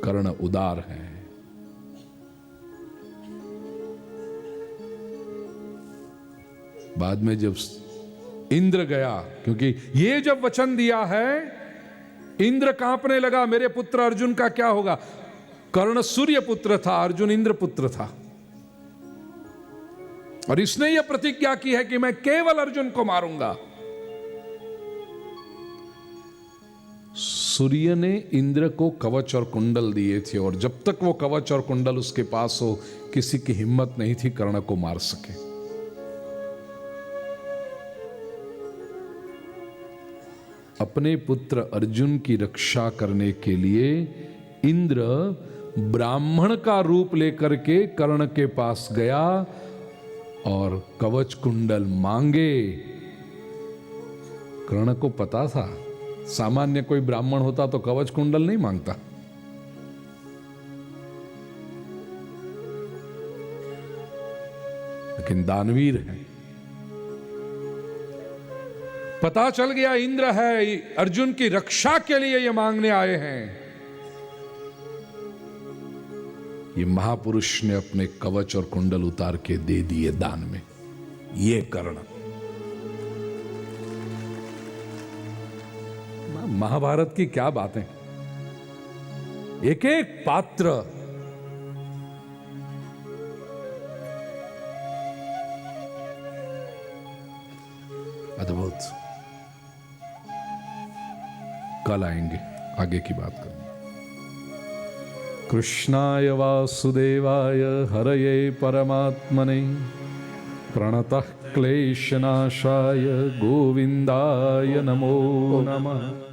[SPEAKER 1] कर्ण उदार है। बाद में जब इंद्र गया, क्योंकि ये जब वचन दिया है, इंद्र कांपने लगा, मेरे पुत्र अर्जुन का क्या होगा? कर्ण सूर्य पुत्र था, अर्जुन इंद्र पुत्र था, और इसने यह प्रतिज्ञा की है कि मैं केवल अर्जुन को मारूंगा। सूर्य ने इंद्र को कवच और कुंडल दिए थे, और जब तक वो कवच और कुंडल उसके पास हो, किसी की हिम्मत नहीं थी कर्ण को मार सके। अपने पुत्र अर्जुन की रक्षा करने के लिए इंद्र ब्राह्मण का रूप लेकर के कर्ण के पास गया और कवच कुंडल मांगे। कर्ण को पता था, सामान्य कोई ब्राह्मण होता तो कवच कुंडल नहीं मांगता। लेकिन दानवीर है, पता चल गया इंद्र है, अर्जुन की रक्षा के लिए ये मांगने आए हैं। ये महापुरुष ने अपने कवच और कुंडल उतार के दे दिए दान में। ये कर्ण महाभारत की क्या बातें, एक एक पात्र अद्भुत। कल आएंगे, आगे की बात करेंगे। कृष्णाय वासुदेवाय हरये परमात्मने प्रणतः क्लेशनाशाय गोविंदाय नमो नमः।